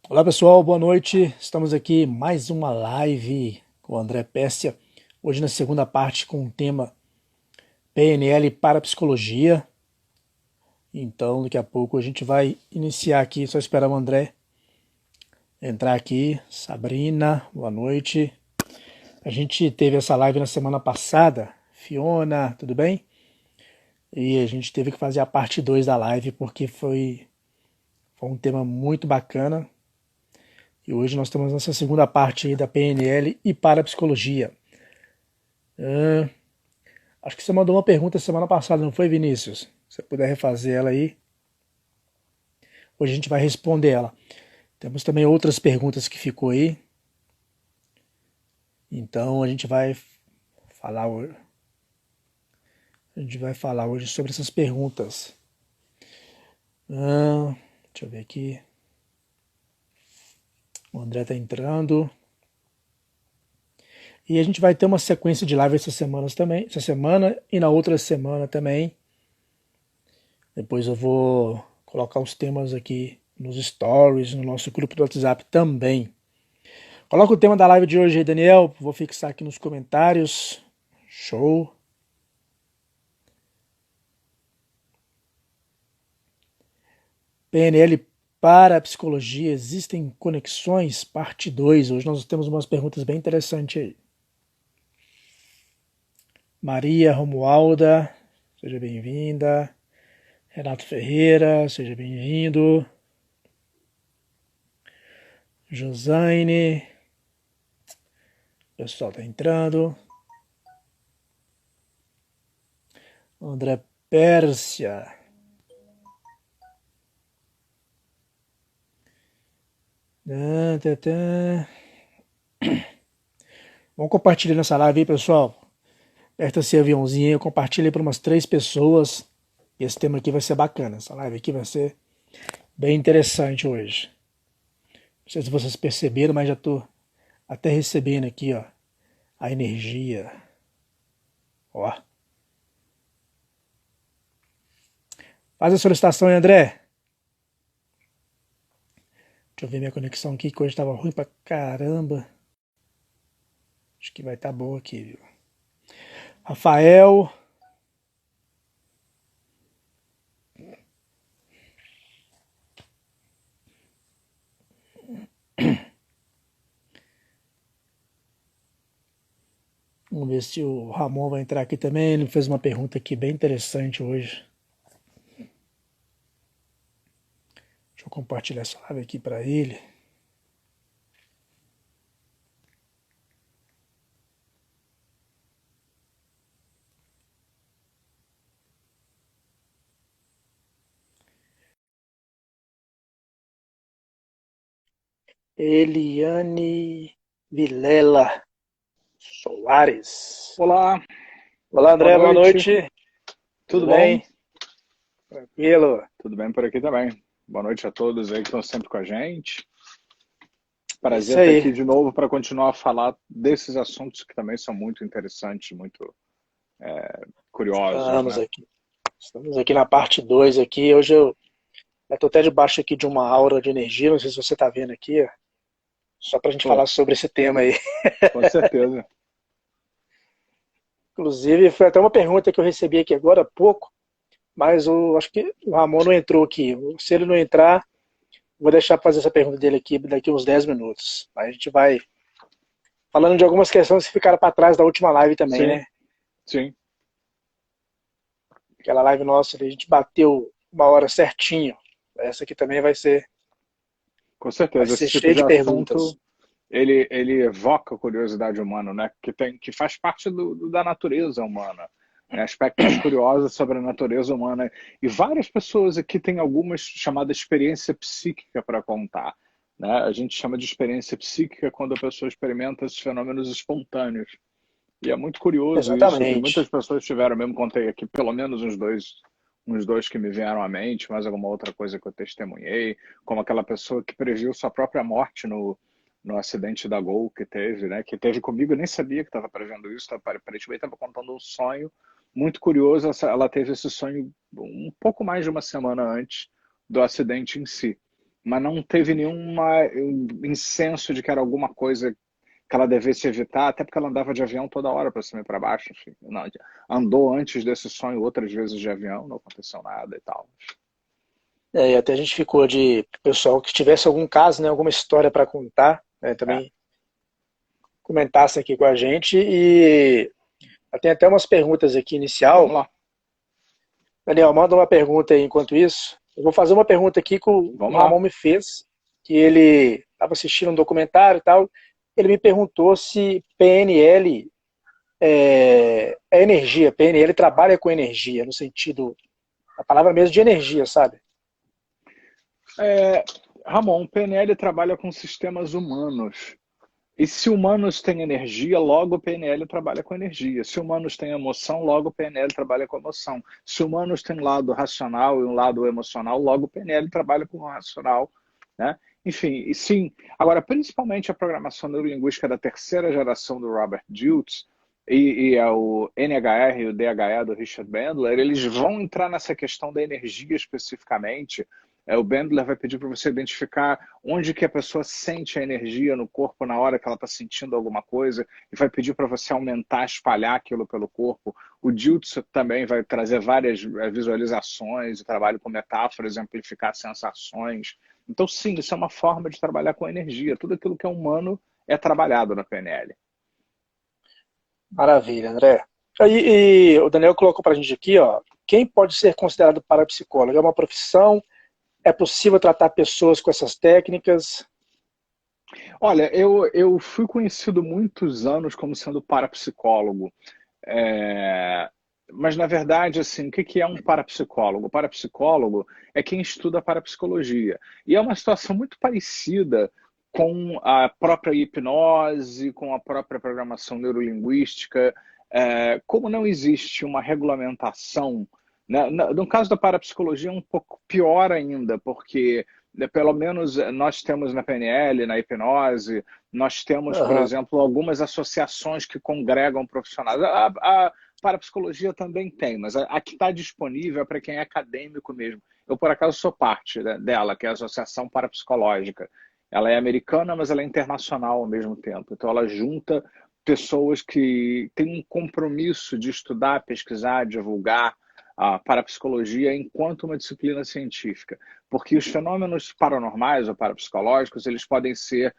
Olá pessoal, boa noite. Estamos aqui mais uma live com o André Pessia. Hoje na segunda parte com o tema PNL para psicologia. Então daqui a pouco a gente vai iniciar aqui. Só esperar o André entrar aqui. Sabrina, boa noite. A gente teve essa live na semana passada. Fiona, tudo bem? E a gente teve que fazer a parte 2 da live porque foi um tema muito bacana. E hoje nós estamos nessa segunda parte aí da PNL e parapsicologia. Acho que você mandou uma pergunta semana passada, não foi, Vinícius? Se você puder refazer ela aí, hoje a gente vai responder ela. Temos também outras perguntas que ficou aí, então falar hoje, a gente vai falar hoje sobre essas perguntas. Deixa eu ver aqui. O André está entrando. E a gente vai ter uma sequência de live essas semanas também, essa semana e na outra semana também. Depois eu vou colocar os temas aqui nos stories, no nosso grupo do WhatsApp também. Coloca o tema da live de hoje aí, Daniel. Vou fixar aqui nos comentários. Show. PNL para a psicologia. Existem conexões? Parte 2. Hoje nós temos umas perguntas bem interessantes aí. Maria Romualda, seja bem-vinda. Renato Ferreira, seja bem-vindo. Josane, o pessoal está entrando. André Pérsia. Vamos compartilhar nessa live aí, pessoal. Aperta esse aviãozinho, compartilha aí para umas 3 pessoas. E esse tema aqui vai ser bacana. Essa live aqui vai ser bem interessante hoje. Não sei se vocês perceberam, mas já estou até recebendo aqui, ó, a energia. Ó. Faz a solicitação aí, André. Deixa eu ver minha conexão aqui, que hoje estava ruim pra caramba. Acho que vai estar boa aqui, viu? Rafael. Vamos ver se o Ramon vai entrar aqui também. Ele fez uma pergunta aqui bem interessante hoje. Deixa eu compartilhar essa live aqui para ele. Eliane Vilela Soares. Olá, Olá, boa André, boa noite. noite. Tudo Tudo bom? bem? Tranquilo? Tudo bem por aqui também. Boa noite a todos aí que estão sempre com a gente. É Prazer isso estar aí. aqui de novo para continuar a falar desses assuntos que também são muito interessantes, muito curiosos, Estamos né? aqui. Estamos aqui na parte 2 aqui. Hoje eu estou até debaixo aqui de uma aura de energia, não sei se você está vendo aqui, ó, só para a gente falar Pô, sobre esse tema aí. com certeza. Inclusive, foi até uma pergunta que eu recebi aqui agora há pouco, mas acho que o Ramon não entrou aqui. Se ele não entrar, vou deixar para fazer essa pergunta dele aqui daqui uns 10 minutos. Aí a gente vai falando de algumas questões que ficaram para trás da última live também, Sim, né? sim, Aquela live nossa, a gente bateu uma hora certinho. Essa aqui também com vai certeza. ser Esse tipo cheia de de perguntas. assunto, ele evoca a curiosidade humana, né? Que faz parte da natureza humana. Né? Aspectos curiosos sobre a natureza humana. E várias pessoas aqui têm algumas chamada experiência psíquica para contar. Né? A gente chama de experiência psíquica quando a pessoa experimenta esses fenômenos espontâneos. E é muito curioso isso, que muitas Exatamente. pessoas tiveram, mesmo contei aqui pelo menos uns dois que me vieram à mente, mais alguma outra coisa que eu testemunhei, como aquela pessoa que previu sua própria morte no acidente da Gol que teve, né? Que teve comigo, eu nem sabia que estava prevendo isso, aparentemente estava contando um sonho muito curioso. Ela teve esse sonho um pouco mais de uma semana antes do acidente em si. mas não teve nenhuma incenso de que era alguma coisa que ela devesse evitar, até porque ela andava de avião toda hora para cima e para baixo. Enfim, não, andou antes desse sonho outras vezes de avião, não aconteceu nada e tal. E até a gente ficou de pessoal que tivesse algum caso, né, alguma história para contar, né, É, também comentasse aqui com a gente. E tem até umas perguntas aqui vamos inicial. lá, Daniel, manda uma pergunta aí enquanto isso. Eu vou fazer uma pergunta aqui que o vamos lá. Ramon me fez, que ele estava assistindo um documentário e tal. Ele me perguntou se PNL é energia. PNL trabalha com energia, no sentido, a palavra mesmo de energia, sabe? É, Ramon, o PNL trabalha com sistemas humanos. E se humanos têm energia, logo o PNL trabalha com energia. Se humanos têm emoção, logo o PNL trabalha com emoção. Se humanos têm um lado racional e um lado emocional, logo o PNL trabalha com o racional, né? Enfim, e sim. Agora, principalmente a programação neurolinguística da terceira geração do Robert Dilts e é o NHR e o DHE do Richard Bandler, eles vão entrar nessa questão da energia especificamente. O Bandler vai pedir para você identificar onde que a pessoa sente a energia no corpo na hora que ela está sentindo alguma coisa e vai pedir para você aumentar, espalhar aquilo pelo corpo. O Dilts também vai trazer várias visualizações e trabalho com metáforas, amplificar sensações. Então, sim, isso é uma forma de trabalhar com energia. Tudo aquilo que é humano é trabalhado na PNL. Maravilha, André. E o Daniel colocou para a gente aqui, ó, quem pode ser considerado parapsicólogo? É uma profissão? É possível tratar pessoas com essas técnicas? Olha, eu fui conhecido muitos anos como sendo parapsicólogo. É, mas, na verdade, assim, o que é um parapsicólogo? O parapsicólogo é quem estuda a parapsicologia. E é uma situação muito parecida com a própria hipnose, com a própria programação neurolinguística. Como não existe uma regulamentação, né? No caso da parapsicologia é um pouco pior ainda, porque pelo menos nós temos na PNL, na hipnose, nós temos, por Aham. exemplo, algumas associações que congregam profissionais. A parapsicologia também tem, mas a que está disponível é para quem é acadêmico mesmo. Eu, por acaso, sou parte dela, que é a Associação Parapsicológica. Ela é americana, mas ela é internacional ao mesmo tempo. Então, ela junta pessoas que têm um compromisso de estudar, pesquisar, divulgar a parapsicologia enquanto uma disciplina científica. Porque os fenômenos paranormais ou parapsicológicos, eles podem ser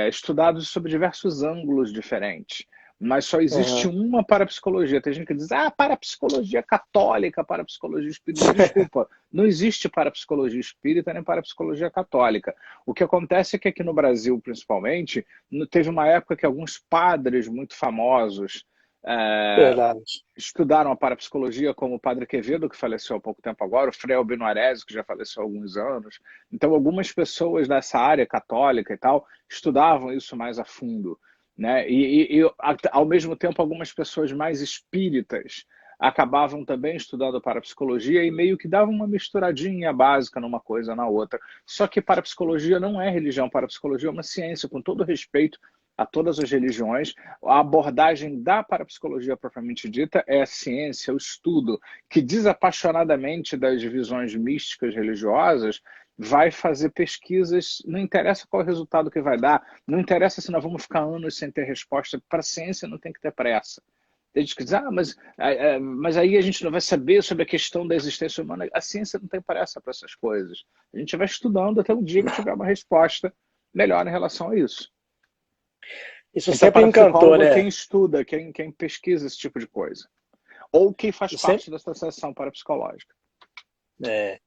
estudados sob diversos ângulos diferentes. Mas só existe Aham. uma parapsicologia. Tem gente que diz, parapsicologia católica, parapsicologia espírita. Desculpa, não existe parapsicologia espírita nem parapsicologia católica. O que acontece é que aqui no Brasil, principalmente, teve uma época que alguns padres muito famosos é, Verdade. estudaram a parapsicologia, como o Padre Quevedo, que faleceu há pouco tempo agora, o Frei Albino Arezzo, que já faleceu há alguns anos. Então, algumas pessoas dessa área católica e tal estudavam isso mais a fundo, né? Ao mesmo tempo, algumas pessoas mais espíritas acabavam também estudando parapsicologia e meio que davam uma misturadinha básica numa coisa na outra. Só que parapsicologia não é religião, parapsicologia é uma ciência, com todo respeito a todas as religiões. A abordagem da parapsicologia propriamente dita é a ciência, o estudo, que desapaixonadamente das visões místicas religiosas vai fazer pesquisas, não interessa qual é o resultado que vai dar, não interessa se nós vamos ficar anos sem ter resposta, para a ciência não tem que ter pressa. Tem gente que diz, mas aí a gente não vai saber sobre a questão da existência humana. A ciência não tem pressa para essas coisas. A gente vai estudando até o dia que tiver uma resposta melhor em relação a isso. Isso Então, sempre encantou, parapsicólogo é né? quem estuda, quem pesquisa esse tipo de coisa. Ou quem faz Isso sempre, parte da associação parapsicológica. é,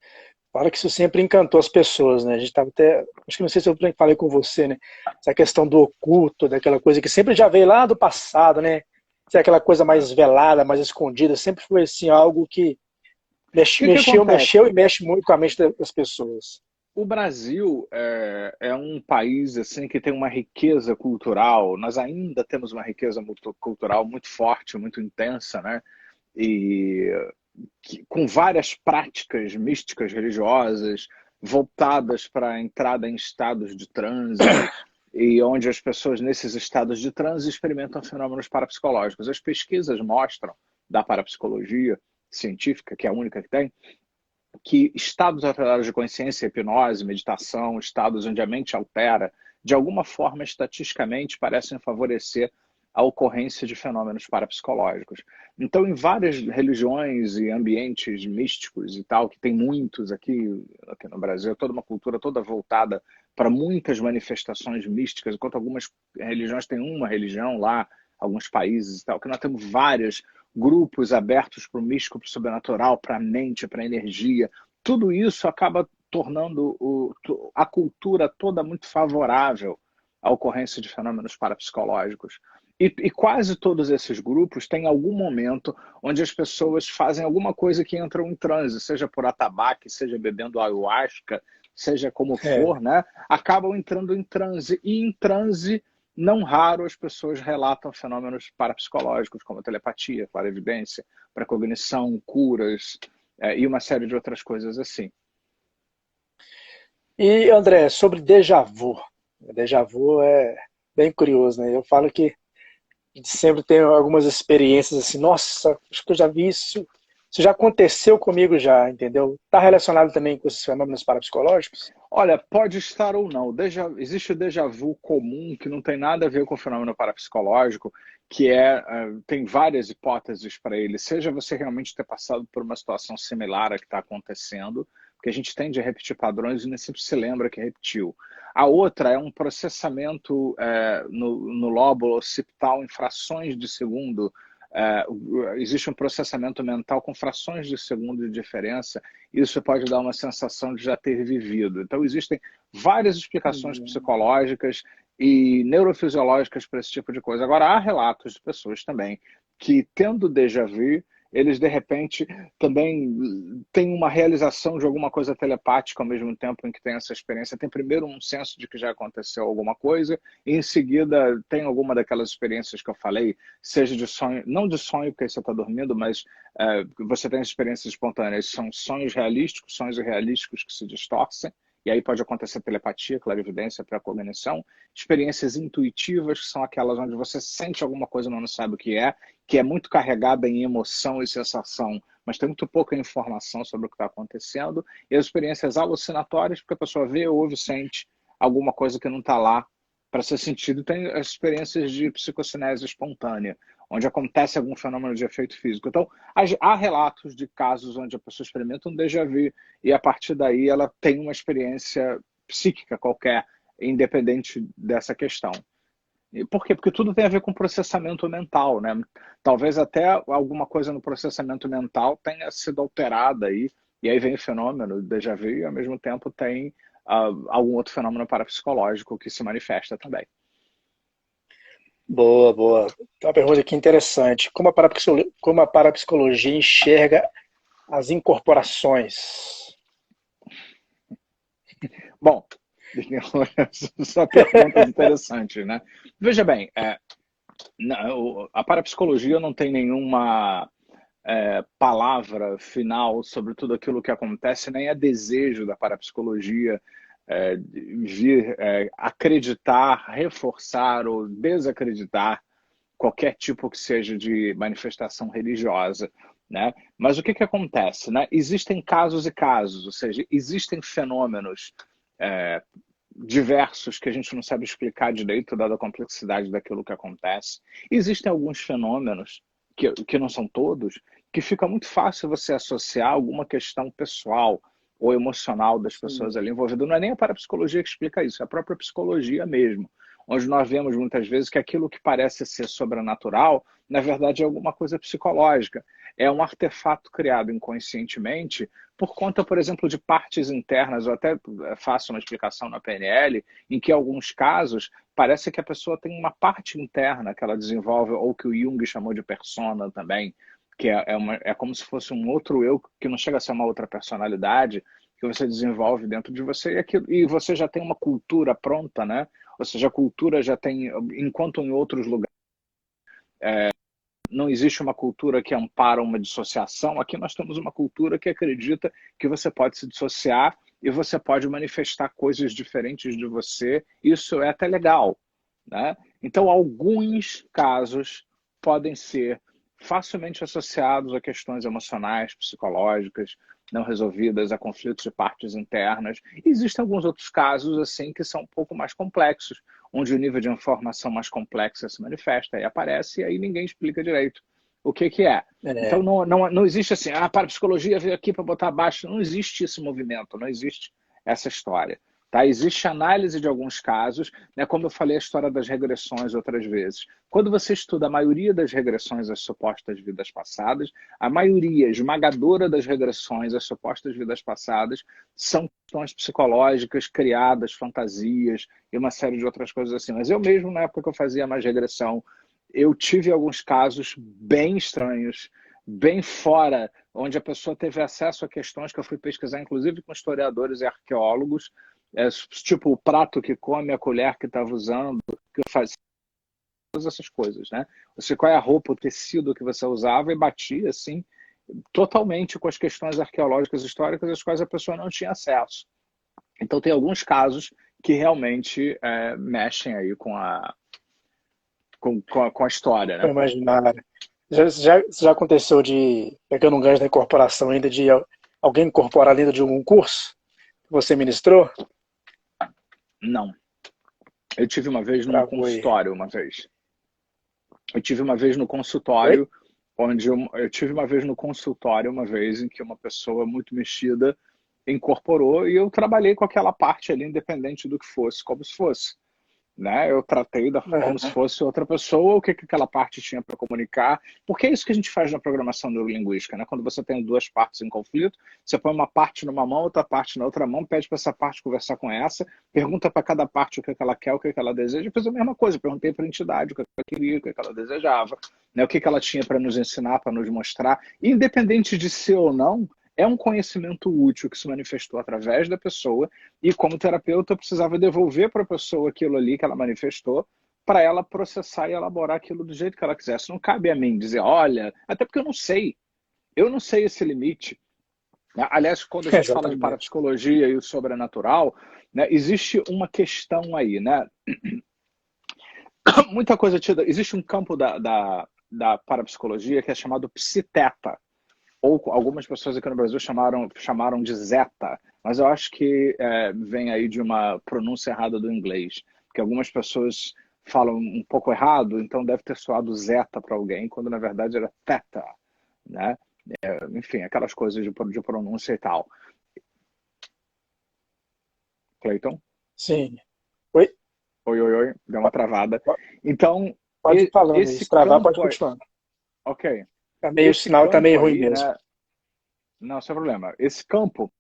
fala que isso sempre encantou as pessoas, né? A gente tava até, acho que não sei se eu falei com você, né? Essa questão do oculto, daquela coisa que sempre já veio lá do passado, né? Se é aquela coisa É. mais velada, mais escondida, sempre foi assim algo que E o que mexeu acontece? e mexe muito com a mente das pessoas. O Brasil é um país assim que tem uma riqueza cultural. Nós ainda temos uma riqueza cultural muito forte, muito intensa, né? E com várias práticas místicas religiosas voltadas para a entrada em estados de transe e onde as pessoas nesses estados de transe experimentam fenômenos parapsicológicos. As pesquisas mostram da parapsicologia científica, que é a única que tem, que estados alterados de consciência, hipnose, meditação, estados onde a mente altera, de alguma forma, estatisticamente, parecem favorecer a ocorrência de fenômenos parapsicológicos. Então, em várias religiões e ambientes místicos e tal, que tem muitos aqui no Brasil, toda uma cultura toda voltada para muitas manifestações místicas, enquanto algumas religiões têm uma religião lá, alguns países e tal, que nós temos vários grupos abertos para o místico, para o sobrenatural, para a mente, para a energia. Tudo isso acaba tornando a cultura toda muito favorável à ocorrência de fenômenos parapsicológicos. E quase todos esses grupos têm algum momento onde as pessoas fazem alguma coisa que entram em transe, seja por atabaque, seja bebendo ayahuasca, seja como É. for, né? Acabam entrando em transe. E em transe, não raro, as pessoas relatam fenômenos parapsicológicos, como telepatia, clarividência, precognição, curas, e uma série de outras coisas assim. E, André, sobre déjà vu. Déjà vu é bem curioso, né? Eu falo que sempre tenho algumas experiências assim, nossa, acho que eu já vi isso. Isso já aconteceu comigo já, entendeu? Está relacionado também com esses fenômenos parapsicológicos? Olha, pode estar ou não. Existe o déjà vu comum que não tem nada a ver com o fenômeno parapsicológico, que tem várias hipóteses para ele. Seja você realmente ter passado por uma situação similar à que está acontecendo, porque a gente tende a repetir padrões e nem sempre se lembra que repetiu. A outra é um processamento no lóbulo occipital em frações de segundo. É, existe um processamento mental com frações de segundo de diferença, isso pode dar uma sensação de já ter vivido. Então, existem várias explicações psicológicas e neurofisiológicas para esse tipo de coisa. Agora, há relatos de pessoas também que, tendo déjà vu, eles de repente também têm uma realização de alguma coisa telepática ao mesmo tempo em que tem essa experiência. Tem primeiro um senso de que já aconteceu alguma coisa, e em seguida tem alguma daquelas experiências que eu falei, seja de sonho, não de sonho porque você está dormindo, mas você tem experiências espontâneas, são sonhos realísticos, sonhos irrealísticos que se distorcem, e aí pode acontecer telepatia, clarividência, pré-cognição, experiências intuitivas, que são aquelas onde você sente alguma coisa e não sabe o que é muito carregada em emoção e sensação, mas tem muito pouca informação sobre o que está acontecendo, e as experiências alucinatórias, porque a pessoa vê, ouve, sente alguma coisa que não está lá para ser sentido, tem as experiências de psicocinese espontânea, onde acontece algum fenômeno de efeito físico. Então, há relatos de casos onde a pessoa experimenta um déjà vu e, a partir daí, ela tem uma experiência psíquica qualquer, independente dessa questão. Por quê? Porque tudo tem a ver com processamento mental, né? Talvez até alguma coisa no processamento mental tenha sido alterada aí, e aí vem o fenômeno do déjà vu, e ao mesmo tempo tem algum outro fenômeno parapsicológico que se manifesta também. Boa, boa. Tem uma pergunta aqui interessante. Como a parapsicologia enxerga as incorporações? Bom, são perguntas interessantes, né? Veja bem, a parapsicologia não tem nenhuma palavra final sobre tudo aquilo que acontece, nem é desejo da parapsicologia vir acreditar, reforçar ou desacreditar qualquer tipo que seja de manifestação religiosa, né? Mas o que acontece, né? Existem casos e casos, ou seja, existem fenômenos é, diversos que a gente não sabe explicar direito, dada a complexidade daquilo que acontece. Existem alguns fenômenos, que não são todos, que fica muito fácil você associar alguma questão pessoal ou emocional das pessoas ali envolvidas. Não é nem a parapsicologia que explica isso, é a própria psicologia mesmo, onde nós vemos muitas vezes que aquilo que parece ser sobrenatural, na verdade é alguma coisa psicológica. É um artefato criado inconscientemente por conta, por exemplo, de partes internas. Eu até faço uma explicação na PNL, em que, em alguns casos, parece que a pessoa tem uma parte interna que ela desenvolve, ou que o Jung chamou de persona também, que é como se fosse um outro eu, que não chega a ser uma outra personalidade, que você desenvolve dentro de você, e você já tem uma cultura pronta, né? Ou seja, a cultura já tem, enquanto em outros lugares não existe uma cultura que ampara uma dissociação, aqui nós temos uma cultura que acredita que você pode se dissociar e você pode manifestar coisas diferentes de você. Isso é até legal, né? Então, alguns casos podem ser facilmente associados a questões emocionais, psicológicas, não resolvidas, a conflitos de partes internas. E existem alguns outros casos assim que são um pouco mais complexos, onde o nível de informação mais complexa se manifesta e aparece, e aí ninguém explica direito o que é. Então É, não existe assim, a parapsicologia veio aqui para botar abaixo. Não existe esse movimento, não existe essa história. Tá? Existe análise de alguns casos, né, como eu falei a história das regressões outras vezes. Quando você estuda a maioria das regressões às supostas vidas passadas, a maioria esmagadora das regressões às supostas vidas passadas são questões psicológicas, criadas, fantasias e uma série de outras coisas assim. Mas eu mesmo, na época que eu fazia mais regressão, eu tive alguns casos bem estranhos, bem fora, onde a pessoa teve acesso a questões que eu fui pesquisar, inclusive com historiadores e arqueólogos, tipo o prato que come, a colher que estava usando, que fazia todas essas coisas, né? Você, qual é a roupa, o tecido que você usava e batia, assim, totalmente com as questões arqueológicas históricas, às quais a pessoa não tinha acesso. Então tem alguns casos que realmente mexem aí com a história, para né? imaginar. Já aconteceu de, pegando um gancho da incorporação ainda, de alguém incorporar dentro de algum curso que você ministrou? Não. Eu tive uma vez num Travou aí. consultório, uma vez. Eu tive uma vez no Oi? consultório, eu tive uma vez no consultório, uma vez em que uma pessoa muito mexida incorporou e eu trabalhei com aquela parte ali, independente do que fosse, como se fosse. Né? Eu tratei como se Aham. fosse outra pessoa, o que aquela parte tinha para comunicar, porque é isso que a gente faz na programação neurolinguística, né? Quando você tem duas partes em conflito, você põe uma parte numa mão, outra parte na outra mão, pede para essa parte conversar com essa, pergunta para cada parte o que ela quer, o que ela deseja, e fez a mesma coisa, perguntei para a entidade o que ela queria, o que ela desejava, né? O que ela tinha para nos ensinar, para nos mostrar, independente de ser ou não, é um conhecimento útil que se manifestou através da pessoa e, como terapeuta, eu precisava devolver para a pessoa aquilo ali que ela manifestou para ela processar e elaborar aquilo do jeito que ela quisesse. Não cabe a mim dizer, olha, até porque eu não sei esse limite. Aliás, quando a gente fala de Exatamente. parapsicologia e o sobrenatural, né, existe uma questão aí, né? Muita coisa tida. Existe um campo da parapsicologia que é chamado psiteta, ou algumas pessoas aqui no Brasil chamaram de Zeta, mas eu acho que vem aí de uma pronúncia errada do inglês, que algumas pessoas falam um pouco errado, então deve ter soado Zeta para alguém, quando na verdade era Theta, né? Enfim, aquelas coisas de pronúncia e tal. Clayton? Sim. Oi? Oi, oi, oi, deu uma travada. Po- Então, Pode ir falando aí. esse Se travar, pode campo aí, continuar. ok, O esse sinal tá campo meio ruim aí, mesmo. né? Não, sem problema. Esse campo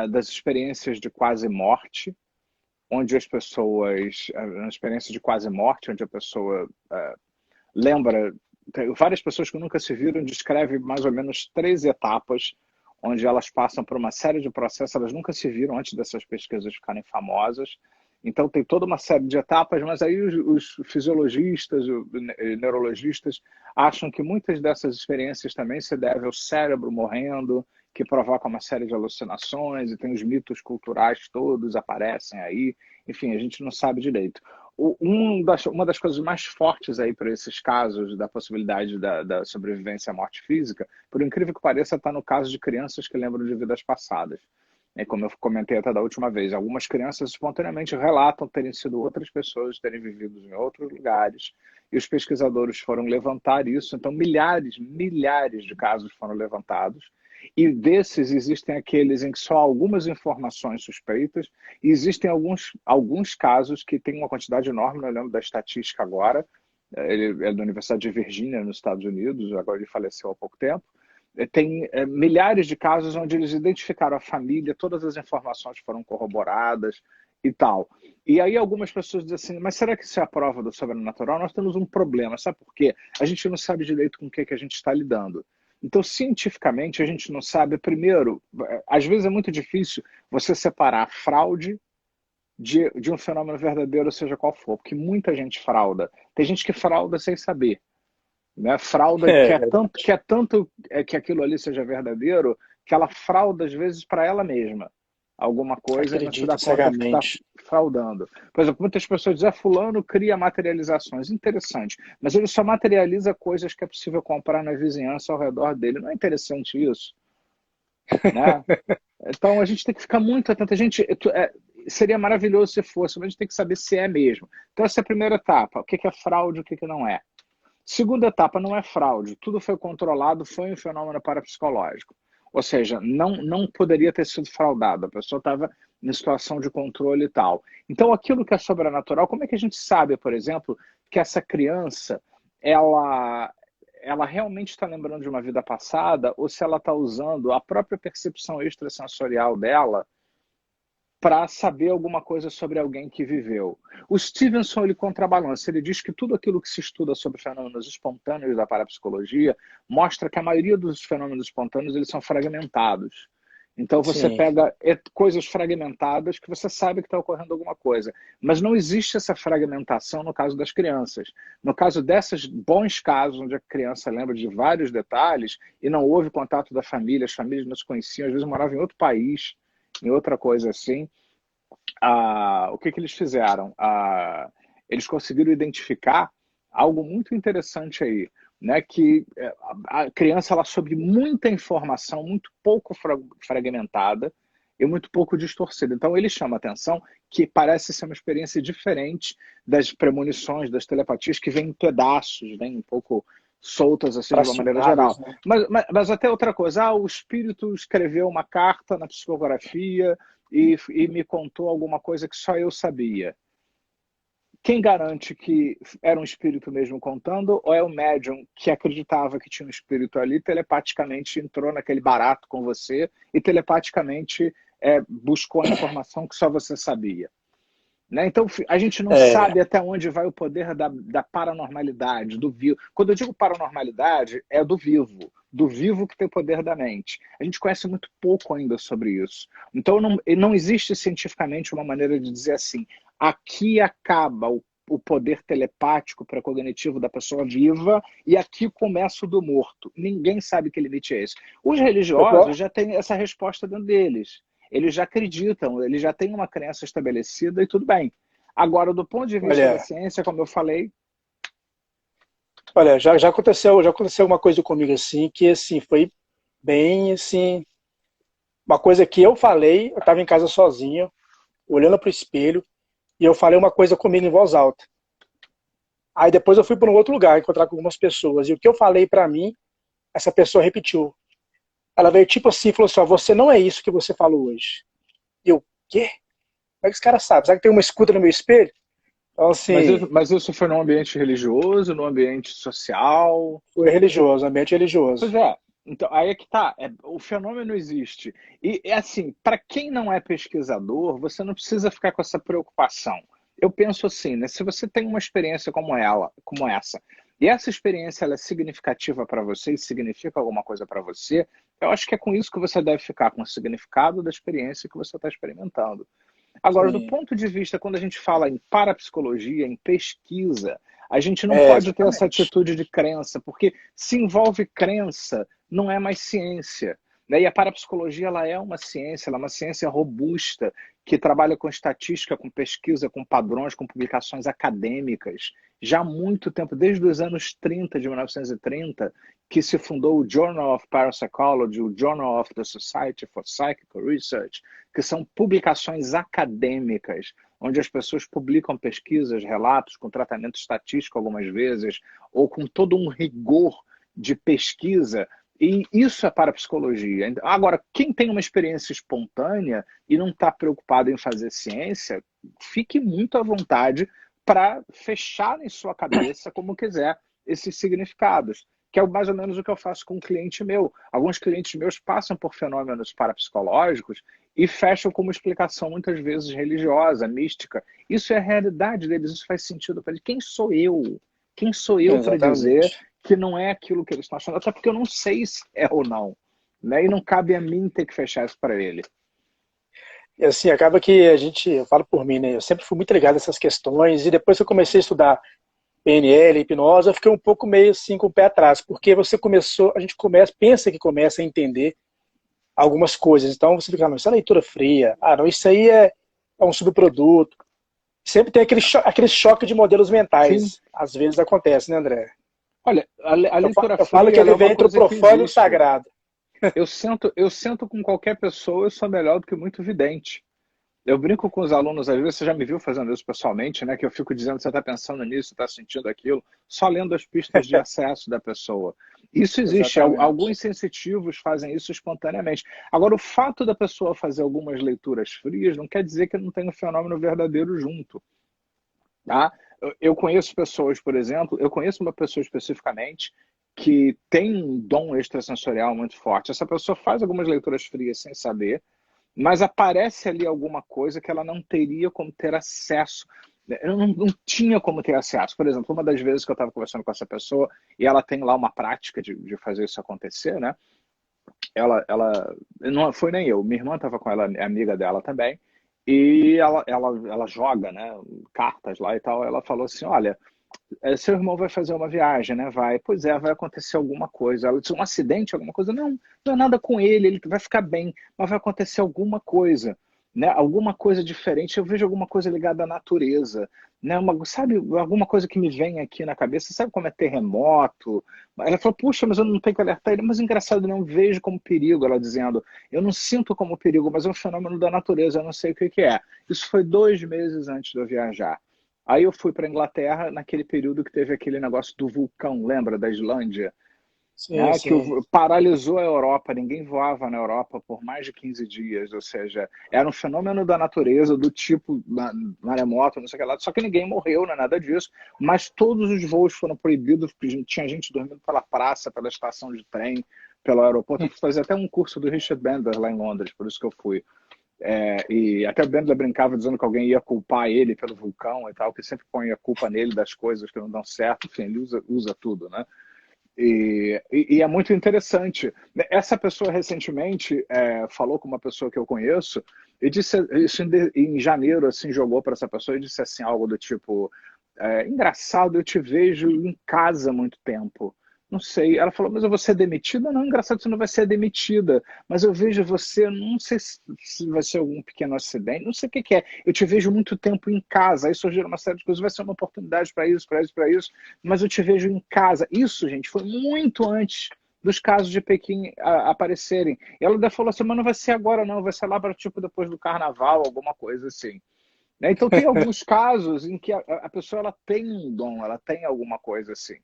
das experiências de quase morte, onde as pessoas, na experiência de quase morte, onde a pessoa lembra, várias pessoas que nunca se viram descrevem mais ou menos 3 etapas, onde elas passam por uma série de processos, elas nunca se viram antes dessas pesquisas ficarem famosas. Então tem toda uma série de etapas, mas aí os fisiologistas, os neurologistas acham que muitas dessas experiências também se devem ao cérebro morrendo, que provoca uma série de alucinações, e tem os mitos culturais todos aparecem aí. Enfim, a gente não sabe direito. Uma das coisas mais fortes aí para esses casos da possibilidade da sobrevivência à morte física, por incrível que pareça, está no caso de crianças que lembram de vidas passadas. É como eu comentei até da última vez, algumas crianças espontaneamente relatam terem sido outras pessoas, terem vivido em outros lugares, e os pesquisadores foram levantar isso, então milhares de casos foram levantados, e desses existem aqueles em que só há algumas informações suspeitas, e existem alguns casos que têm uma quantidade enorme, não lembro da estatística agora, ele é da Universidade de Virgínia, nos Estados Unidos, agora ele faleceu há pouco tempo. Tem milhares de casos onde eles identificaram a família, todas as informações foram corroboradas e tal. E aí algumas pessoas dizem assim, mas será que isso é a prova do sobrenatural? Nós temos um problema, sabe por quê? A gente não sabe direito com o que a gente está lidando. Então, cientificamente, a gente não sabe. Primeiro, às vezes é muito difícil você separar a fraude de um fenômeno verdadeiro, seja qual for, porque muita gente frauda. Tem gente que frauda sem saber, né? Frauda É quer tanto que aquilo ali seja verdadeiro, que ela frauda às vezes para ela mesma. alguma coisa e não se dá Acredita conta que está cegamente. fraudando. Por exemplo, muitas pessoas dizem, fulano cria materializações. Interessante. Mas ele só materializa coisas que é possível comprar na vizinhança ao redor dele. Não é interessante isso? Né? Então a gente tem que ficar muito atento. Seria maravilhoso se fosse, mas a gente tem que saber se é mesmo. Então essa é a primeira etapa. O que é fraude, o que não é. Segunda etapa, não é fraude. Tudo foi controlado, foi um fenômeno parapsicológico. Ou seja, não poderia ter sido fraudado. A pessoa estava em situação de controle e tal. Então aquilo que é sobrenatural, como é que a gente sabe, por exemplo, que essa criança, ela realmente está lembrando de uma vida passada ou se ela está usando a própria percepção extrasensorial dela para saber alguma coisa sobre alguém que viveu. O Stevenson ele contrabalança, ele diz que tudo aquilo que se estuda sobre fenômenos espontâneos da parapsicologia mostra que a maioria dos fenômenos espontâneos eles são fragmentados. Então você Sim, pega coisas fragmentadas que você sabe que está ocorrendo alguma coisa, mas não existe essa fragmentação no caso das crianças. No caso desses bons casos onde a criança lembra de vários detalhes e não houve contato da família, as famílias não se conheciam, às vezes moravam em outro país, em outra coisa assim, o que eles fizeram? Eles conseguiram identificar algo muito interessante aí, né? Que a criança ela soube muita informação, muito pouco fragmentada e muito pouco distorcida. Então ele chama a atenção que parece ser uma experiência diferente das premonições, das telepatias, que vêm em pedaços, vêm um pouco soltas assim de uma maneira fracionados, geral. né? Mas até outra coisa, o espírito escreveu uma carta na psicografia e me contou alguma coisa que só eu sabia. Quem garante que era um espírito mesmo contando, ou é o médium que acreditava que tinha um espírito ali, telepaticamente entrou naquele barato com você e telepaticamente buscou a informação que só você sabia? Né? Então, a gente não É, sabe até onde vai o poder da paranormalidade, do vivo. Quando eu digo paranormalidade, é do vivo que tem o poder da mente. A gente conhece muito pouco ainda sobre isso. Então, não existe cientificamente uma maneira de dizer assim, aqui acaba o poder telepático pré-cognitivo da pessoa viva e aqui começa o do morto. Ninguém sabe que limite é esse. Os eu, religiosos já têm essa resposta dentro deles. Eles já acreditam, eles já têm uma crença estabelecida e tudo bem. Agora, do ponto de vista da olha, ciência, como eu falei, olha, já aconteceu uma coisa comigo assim, que assim, foi bem assim, uma coisa que eu falei, eu estava em casa sozinho, olhando para o espelho, e eu falei uma coisa comigo em voz alta. Aí depois eu fui para um outro lugar encontrar com algumas pessoas, e o que eu falei para mim, essa pessoa repetiu. Ela veio tipo assim, falou assim, ó, você não é isso que você falou hoje. E eu, quê? Como é que os caras sabem? Será que tem uma escuta no meu espelho? Então assim, mas isso foi num ambiente religioso, num ambiente social. foi religioso, ambiente Pois religioso. é, então aí é que tá, o fenômeno existe. E é assim, para quem não é pesquisador, você não precisa ficar com essa preocupação. Eu penso assim, né, se você tem uma experiência como essa, e essa experiência ela é significativa para você e significa alguma coisa para você, eu acho que é com isso que você deve ficar, com o significado da experiência que você está experimentando. Agora, do Sim, ponto de vista, quando a gente fala em parapsicologia, em pesquisa, a gente não pode ter essa exatamente. atitude de crença, porque se envolve crença, não é mais ciência. Né? E a parapsicologia ela é uma ciência, ela é uma ciência robusta, que trabalha com estatística, com pesquisa, com padrões, com publicações acadêmicas. Já há muito tempo, desde os anos 30, de 1930, que se fundou o Journal of Parapsychology, o Journal of the Society for Psychical Research, que são publicações acadêmicas, onde as pessoas publicam pesquisas, relatos com tratamento estatístico algumas vezes, ou com todo um rigor de pesquisa, e isso é parapsicologia. Agora, quem tem uma experiência espontânea e não está preocupado em fazer ciência, fique muito à vontade para fechar em sua cabeça, como quiser, esses significados, que é mais ou menos o que eu faço com um cliente meu. Alguns clientes meus passam por fenômenos parapsicológicos e fecham como explicação, muitas vezes, religiosa, mística. Isso é a realidade deles, isso faz sentido para eles. Quem sou eu? Quem sou eu para dizer Exatamente. que não é aquilo que eles estão achando? Até porque eu não sei se é ou não. Né? E não cabe a mim ter que fechar isso para ele. E assim, acaba que a gente, eu falo por mim, né? Eu sempre fui muito ligado a essas questões, e depois que eu comecei a estudar PNL, hipnose, eu fiquei um pouco meio assim com o pé atrás, porque você começou, a gente começa, pensa que começa a entender algumas coisas. Então você fica, não, isso é leitura fria. Ah, não, isso aí é um subproduto. Sempre tem aquele choque de modelos Sim. mentais. Às vezes acontece, né, André? Olha, a leitura Eu falo fria que ela ele é uma vem entre o coisa que profano e o existe. sagrado. Eu sento com qualquer pessoa, eu sou melhor do que muito vidente. Eu brinco com os alunos, às vezes você já me viu fazendo isso pessoalmente, né? Que eu fico dizendo, você está pensando nisso, está sentindo aquilo, só lendo as pistas de acesso da pessoa. Isso existe, Exatamente. alguns sensitivos fazem isso espontaneamente. Agora, o fato da pessoa fazer algumas leituras frias não quer dizer que não tem um fenômeno verdadeiro junto, tá? Eu conheço pessoas, por exemplo, eu conheço uma pessoa especificamente que tem um dom extrasensorial muito forte. Essa pessoa faz algumas leituras frias sem saber, mas aparece ali alguma coisa que ela não teria como ter acesso. Eu não tinha como ter acesso. Por exemplo, uma das vezes que eu estava conversando com essa pessoa e ela tem lá uma prática de fazer isso acontecer, né? Ela não foi nem eu, minha irmã estava com ela, é amiga dela também, e ela joga, né, cartas lá e tal. Ela falou assim: olha, seu irmão vai fazer uma viagem, né? Vai. Pois é, vai acontecer alguma coisa. Ela disse, um acidente, alguma coisa? Não, não é nada com ele vai ficar bem, mas vai acontecer alguma coisa, né? Alguma coisa diferente. Eu vejo alguma coisa ligada à natureza, né? Sabe, alguma coisa que me vem aqui na cabeça, sabe como é terremoto? Ela falou, puxa, mas eu não tenho que alertar ele. Mas engraçado, eu não vejo como perigo, ela dizendo, eu não sinto como perigo, mas é um fenômeno da natureza, eu não sei o que que é. Isso foi 2 meses antes de eu viajar. Aí eu fui para a Inglaterra naquele período que teve aquele negócio do vulcão, lembra, da Islândia? Sim, Né? Que sim. paralisou a Europa, ninguém voava na Europa por mais de 15 dias, ou seja, era um fenômeno da natureza, do tipo maremoto, não sei o que lá, só que ninguém morreu, não é nada disso, mas todos os voos foram proibidos, porque tinha gente dormindo pela praça, pela estação de trem, pelo aeroporto. Eu fui fazer até um curso do Richard Bandler lá em Londres, por isso que eu fui. E até o Bendler brincava dizendo que alguém ia culpar ele pelo vulcão e tal, que sempre põe a culpa nele das coisas que não dão certo. Enfim, ele usa tudo, né? E é muito interessante. Essa pessoa recentemente falou com uma pessoa que eu conheço e disse isso em janeiro, assim, jogou para essa pessoa e disse assim algo do tipo: engraçado, eu te vejo em casa há muito tempo. Não sei. Ela falou, mas eu vou ser demitida? Não, engraçado, você não vai ser demitida. Mas eu vejo você, não sei se vai ser algum pequeno acidente, não sei o que que é. Eu te vejo muito tempo em casa. Aí surgiram uma série de coisas, vai ser uma oportunidade para isso, para isso, para isso. Mas eu te vejo em casa. Isso, gente, foi muito antes dos casos de Pequim aparecerem. E ela ainda falou assim, mas não vai ser agora não, vai ser lá para tipo depois do carnaval, alguma coisa assim. Né? Então tem alguns casos em que a pessoa ela tem um dom, ela tem alguma coisa assim.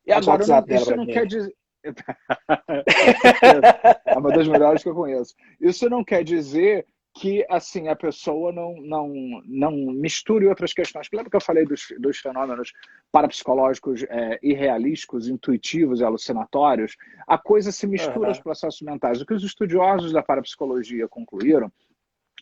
E Passa o agora, WhatsApp dela isso pra não mim. quer dizer. Com certeza. É uma das melhores que eu conheço. Isso não quer dizer que assim a pessoa não misture outras questões. Lembra que eu falei dos fenômenos parapsicológicos irrealísticos, intuitivos e alucinatórios? A coisa se mistura aos Aham. processos mentais. O que os estudiosos da parapsicologia concluíram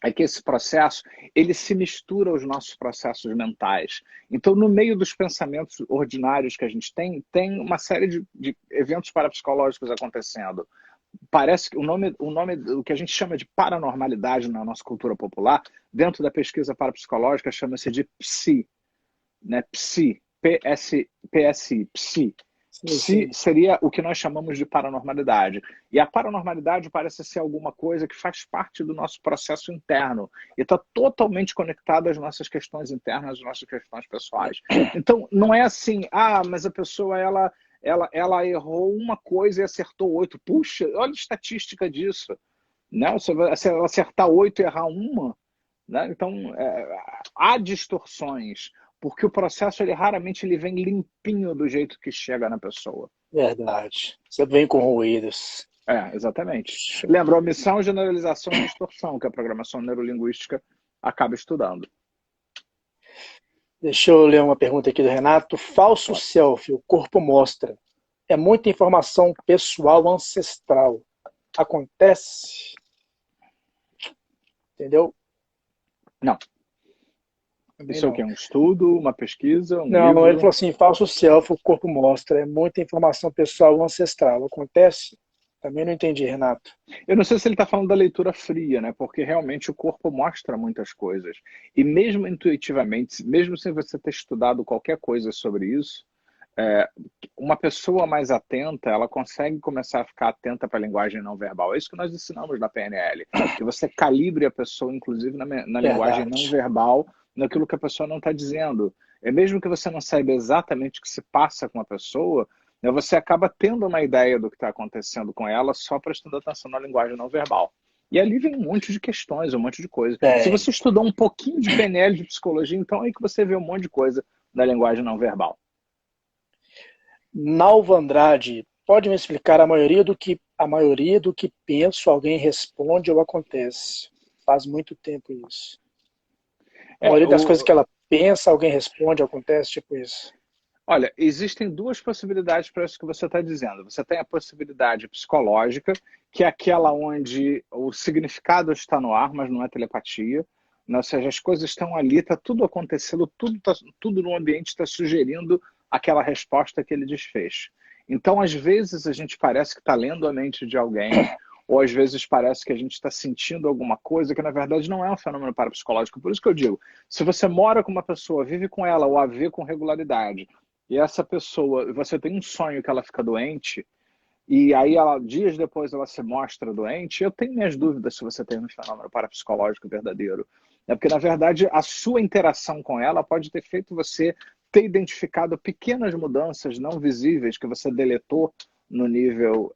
é que esse processo ele se mistura aos nossos processos mentais. Então, no meio dos pensamentos ordinários que a gente tem uma série de eventos parapsicológicos acontecendo. Parece que o que a gente chama de paranormalidade na nossa cultura popular, dentro da pesquisa parapsicológica, chama-se de psi, né? Psi, PSI, psi. Sim, Psi sim. seria o que nós chamamos de paranormalidade. E a paranormalidade parece ser alguma coisa que faz parte do nosso processo interno e está totalmente conectada às nossas questões internas, às nossas questões pessoais. Então, não é assim, mas a pessoa ela errou uma coisa e acertou 8. Puxa, olha a estatística disso. Né? Se ela acertar 8 e errar uma, né? Então, há distorções, porque o processo ele raramente ele vem limpinho do jeito que chega na pessoa. Verdade. Você vem com ruídos. Exatamente. Show. Lembra, omissão, generalização e distorção, que a programação neurolinguística acaba estudando. Deixa eu ler uma pergunta aqui do Renato. Falso selfie, o corpo mostra. É muita informação pessoal ancestral. Acontece? Entendeu? Não. Também Isso é o quê? não. Um estudo, uma pesquisa, um Não, ele falou livro? assim, falso selfie, o corpo mostra. É muita informação pessoal ancestral. Acontece? Também não entendi, Renato. Eu não sei se ele está falando da leitura fria, né? Porque realmente o corpo mostra muitas coisas. E mesmo intuitivamente, mesmo sem você ter estudado qualquer coisa sobre isso, Uma pessoa mais atenta, ela consegue começar a ficar atenta para a linguagem não verbal. É isso que nós ensinamos na PNL, que você calibre a pessoa, inclusive na linguagem não Verdade. verbal, naquilo que a pessoa não está dizendo. É mesmo que você não saiba exatamente o que se passa com a pessoa, né, você acaba tendo uma ideia do que está acontecendo com ela só prestando atenção na linguagem não verbal. E ali vem um monte de questões, um monte de coisa. Se Tem. você estudou um pouquinho de PNL, de psicologia, então é aí que você vê um monte de coisa da linguagem não verbal. Nalva Andrade, pode me explicar a maioria do que penso, alguém responde ou acontece? Faz muito tempo isso. A É, maioria das coisas o, que ela pensa, alguém responde, acontece, tipo isso. Olha, existem duas possibilidades para isso que você está dizendo. Você tem a possibilidade psicológica, que é aquela onde o significado está no ar, mas não é telepatia. Né? Ou seja, as coisas estão ali, está tudo acontecendo, tudo no ambiente está sugerindo aquela resposta que ele desfez. Então, às vezes, a gente parece que está lendo a mente de alguém, ou às vezes parece que a gente está sentindo alguma coisa que, na verdade, não é um fenômeno parapsicológico. Por isso que eu digo, se você mora com uma pessoa, vive com ela ou a vê com regularidade, e essa pessoa, você tem um sonho que ela fica doente, e aí ela, dias depois ela se mostra doente, eu tenho minhas dúvidas se você tem um fenômeno parapsicológico verdadeiro. É porque, na verdade, a sua interação com ela pode ter feito você ter identificado pequenas mudanças não visíveis que você deletou no nível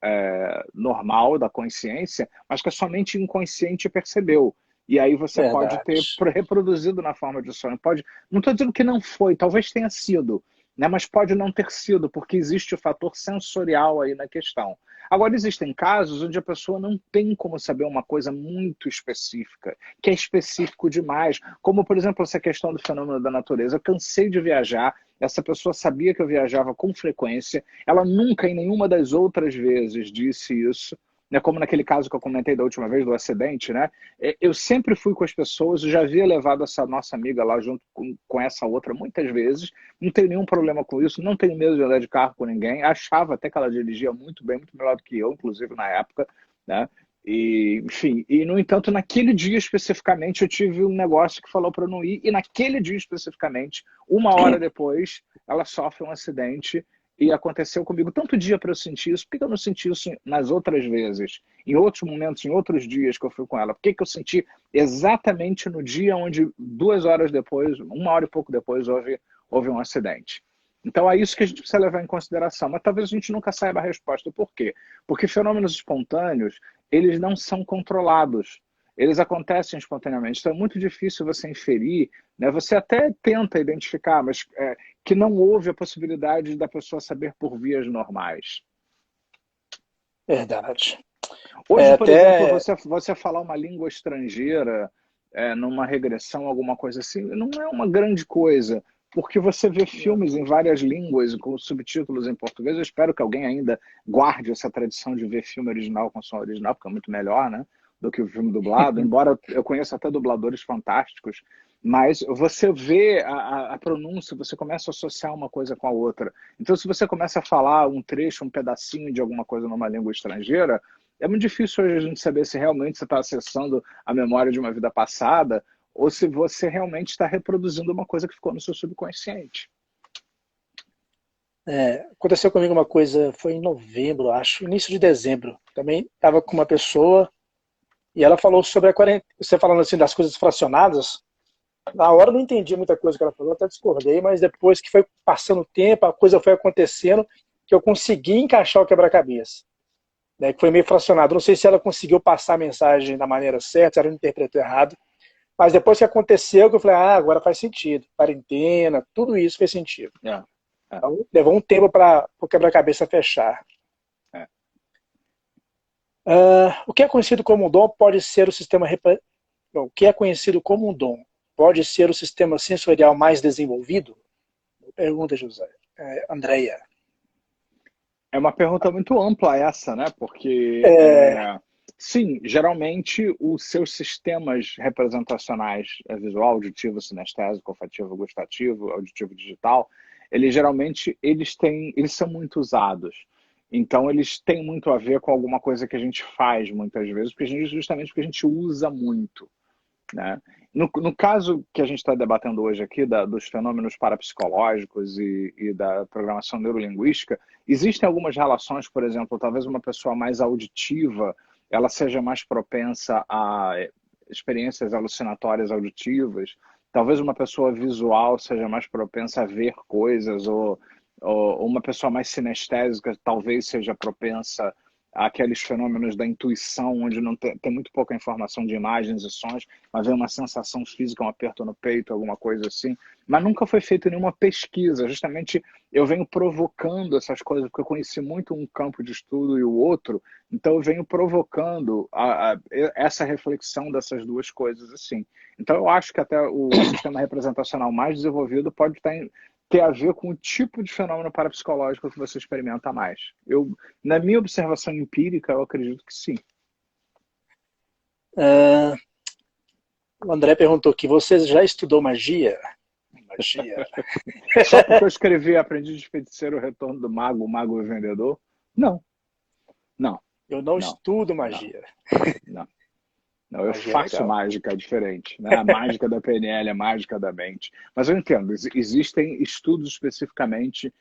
normal da consciência, mas que a sua mente inconsciente percebeu. E aí você pode Verdade. ter reproduzido na forma de sonho. Pode, não estou dizendo que não foi, talvez tenha sido, né? Mas pode não ter sido, porque existe o fator sensorial aí na questão. Agora, existem casos onde a pessoa não tem como saber uma coisa muito específica, que é específico demais, como, por exemplo, essa questão do fenômeno da natureza. Eu cansei de viajar, essa pessoa sabia que eu viajava com frequência, ela nunca, em nenhuma das outras vezes, disse isso, né, como naquele caso que eu comentei da última vez, do acidente, né? Eu sempre fui com as pessoas, eu já havia levado essa nossa amiga lá junto com essa outra muitas vezes, não tenho nenhum problema com isso, não tenho medo de andar de carro com ninguém, achava até que ela dirigia muito bem, muito melhor do que eu, inclusive na época, né? E, enfim, e no entanto, naquele dia especificamente, eu tive um negócio que falou para eu não ir, e naquele dia especificamente, uma hora depois, ela sofre um acidente e aconteceu comigo tanto dia para eu sentir isso, por que eu não senti isso nas outras vezes, em outros momentos, em outros dias que eu fui com ela? Por que eu senti exatamente no dia onde 2 horas depois, uma hora e pouco depois, houve um acidente? Então é isso que a gente precisa levar em consideração, mas talvez a gente nunca saiba a resposta. Por quê? Porque fenômenos espontâneos, eles não são controlados. Eles acontecem espontaneamente. Então é muito difícil você inferir, né? Você até tenta identificar, mas que não houve a possibilidade da pessoa saber por vias normais. Verdade. Hoje, É por exemplo, até. você falar uma língua estrangeira, numa regressão, alguma coisa assim, não é uma grande coisa, porque você vê filmes em várias línguas, com subtítulos em português. Eu espero que alguém ainda guarde essa tradição de ver filme original com som original, porque é muito melhor, né, do que o filme dublado, embora eu conheça até dubladores fantásticos, mas você vê a pronúncia, você começa a associar uma coisa com a outra. Então, se você começa a falar um trecho, um pedacinho de alguma coisa numa língua estrangeira, é muito difícil hoje a gente saber se realmente você está acessando a memória de uma vida passada ou se você realmente está reproduzindo uma coisa que ficou no seu subconsciente. Aconteceu comigo uma coisa, foi em novembro, acho, início de dezembro. Também estava com uma pessoa e ela falou sobre a quarentena. Você falando assim das coisas fracionadas, na hora eu não entendi muita coisa que ela falou, até discordei, mas depois que foi passando o tempo, a coisa foi acontecendo, que eu consegui encaixar o quebra-cabeça. Né, que foi meio fracionado. Não sei se ela conseguiu passar a mensagem da maneira certa, se ela interpretou errado, mas depois que aconteceu, que eu falei, agora faz sentido. Quarentena, tudo isso fez sentido. É, é, Então, levou um tempo para o quebra-cabeça fechar. é. O que é conhecido como um dom pode ser o sistema. O que é conhecido como um dom pode ser o sistema sensorial mais desenvolvido? Pergunta, José. Andréia. É uma pergunta muito ampla essa, né? Porque, É, sim, geralmente os seus sistemas representacionais, visual, auditivo, sinestésico, olfativo, gustativo, auditivo digital, eles são muito usados. Então, eles têm muito a ver com alguma coisa que a gente faz muitas vezes, justamente porque a gente usa muito, né? No caso que a gente está debatendo hoje aqui, dos fenômenos parapsicológicos e da programação neurolinguística, existem algumas relações, por exemplo, talvez uma pessoa mais auditiva, ela seja mais propensa a experiências alucinatórias auditivas, talvez uma pessoa visual seja mais propensa a ver coisas, ou uma pessoa mais sinestésica talvez seja propensa àqueles fenômenos da intuição, onde não tem muito pouca informação de imagens e sons, mas vem uma sensação física, um aperto no peito, alguma coisa assim. Mas nunca foi feita nenhuma pesquisa. Justamente eu venho provocando essas coisas, porque eu conheci muito um campo de estudo e o outro, então eu venho provocando essa reflexão dessas duas coisas assim. Então eu acho que até o sistema representacional mais desenvolvido pode ter a ver com o tipo de fenômeno parapsicológico que você experimenta mais. Na minha observação empírica, eu acredito que sim. O André perguntou aqui, você já estudou magia? Magia. Só porque eu escrevi Aprendiz de Feiticeiro, o Retorno do Mago, o Mago e o Vendedor? Não, não, Eu não não, estudo não, magia. não. Não, eu Magia é faço legal. mágica, é diferente, né? A mágica da PNL, a mágica da mente. Mas eu entendo, existem estudos especificamente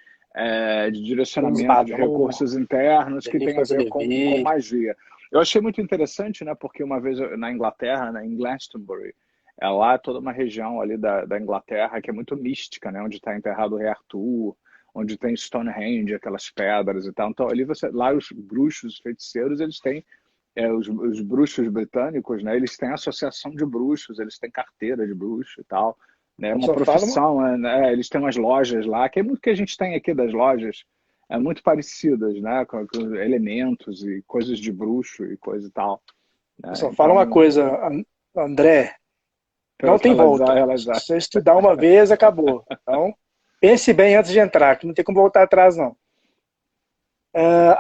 de direcionamento de Badon, recursos internos que tem a Nicolas ver com Levi. magia. Eu achei muito interessante, né? Porque uma vez na Inglaterra, né, em Glastonbury, lá é toda uma região ali da Inglaterra que é muito mística, né? Onde está enterrado o rei Arthur, onde tem Stonehenge, aquelas pedras e tal. Então ali lá os bruxos, os feiticeiros, eles têm os bruxos britânicos, né, eles têm associação de bruxos, eles têm carteira de bruxo e tal, né, Eu uma só falo uma... profissão, né, eles têm umas lojas lá, que é muito que a gente tem aqui das lojas, muito parecidas, né, com elementos e coisas de bruxo e coisa e tal, Eu né, só falo uma então, coisa, André, para não tem finalizar, volta. Se realizar. você estudar uma vez, acabou. Então, pense bem antes de entrar, que não tem como voltar atrás, não.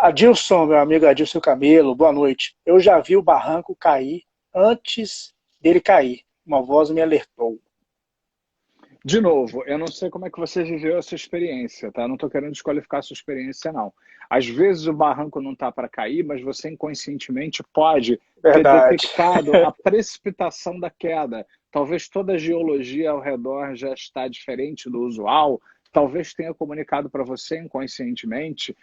Adilson, meu amigo Adilson Camelo, boa noite. Eu já vi o barranco cair antes dele cair. Uma voz me alertou. De novo, eu não sei como é que você viveu essa experiência, tá? Não estou querendo desqualificar a sua experiência, não. Às vezes o barranco não está para cair, mas você inconscientemente pode ter Verdade. detectado a precipitação da queda. Talvez toda a geologia ao redor já está diferente do usual. Talvez tenha comunicado para você inconscientemente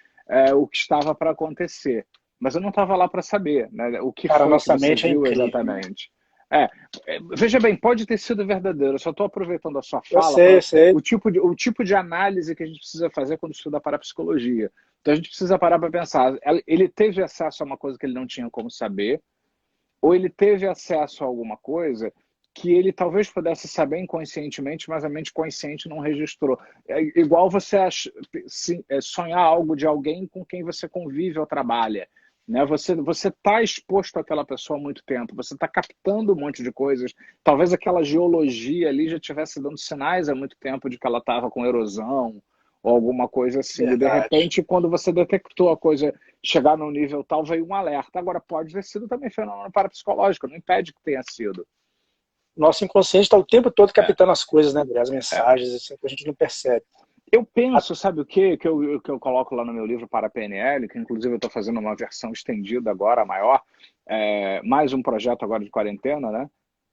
o que estava para acontecer. Mas eu não estava lá para saber, né? O que Cara, foi que nossa você mente é viu incrível, né? exatamente. É, veja bem, pode ter sido verdadeiro. Eu só estou aproveitando a sua Eu fala sei, eu para sei. o tipo de análise que a gente precisa fazer quando estuda parapsicologia. Então a gente precisa parar para pensar. Ele teve acesso a uma coisa que ele não tinha como saber, ou ele teve acesso a alguma coisa que ele talvez pudesse saber inconscientemente, mas a mente consciente não registrou. É igual você sonhar algo de alguém com quem você convive ou trabalha. Né? Você está exposto àquela pessoa há muito tempo, você está captando um monte de coisas. Talvez aquela geologia ali já estivesse dando sinais há muito tempo de que ela estava com erosão ou alguma coisa assim. E de Verdade. repente, quando você detectou a coisa chegar num nível tal, veio um alerta. Agora, pode ter sido também fenômeno parapsicológico, não impede que tenha sido. Nosso inconsciente está o tempo todo É, captando as coisas, né, André? As é. mensagens, isso que a gente não percebe. Eu penso, sabe o quê? Que eu coloco lá no meu livro para a PNL, que inclusive eu estou fazendo uma versão estendida agora, maior, mais um projeto agora de quarentena, né?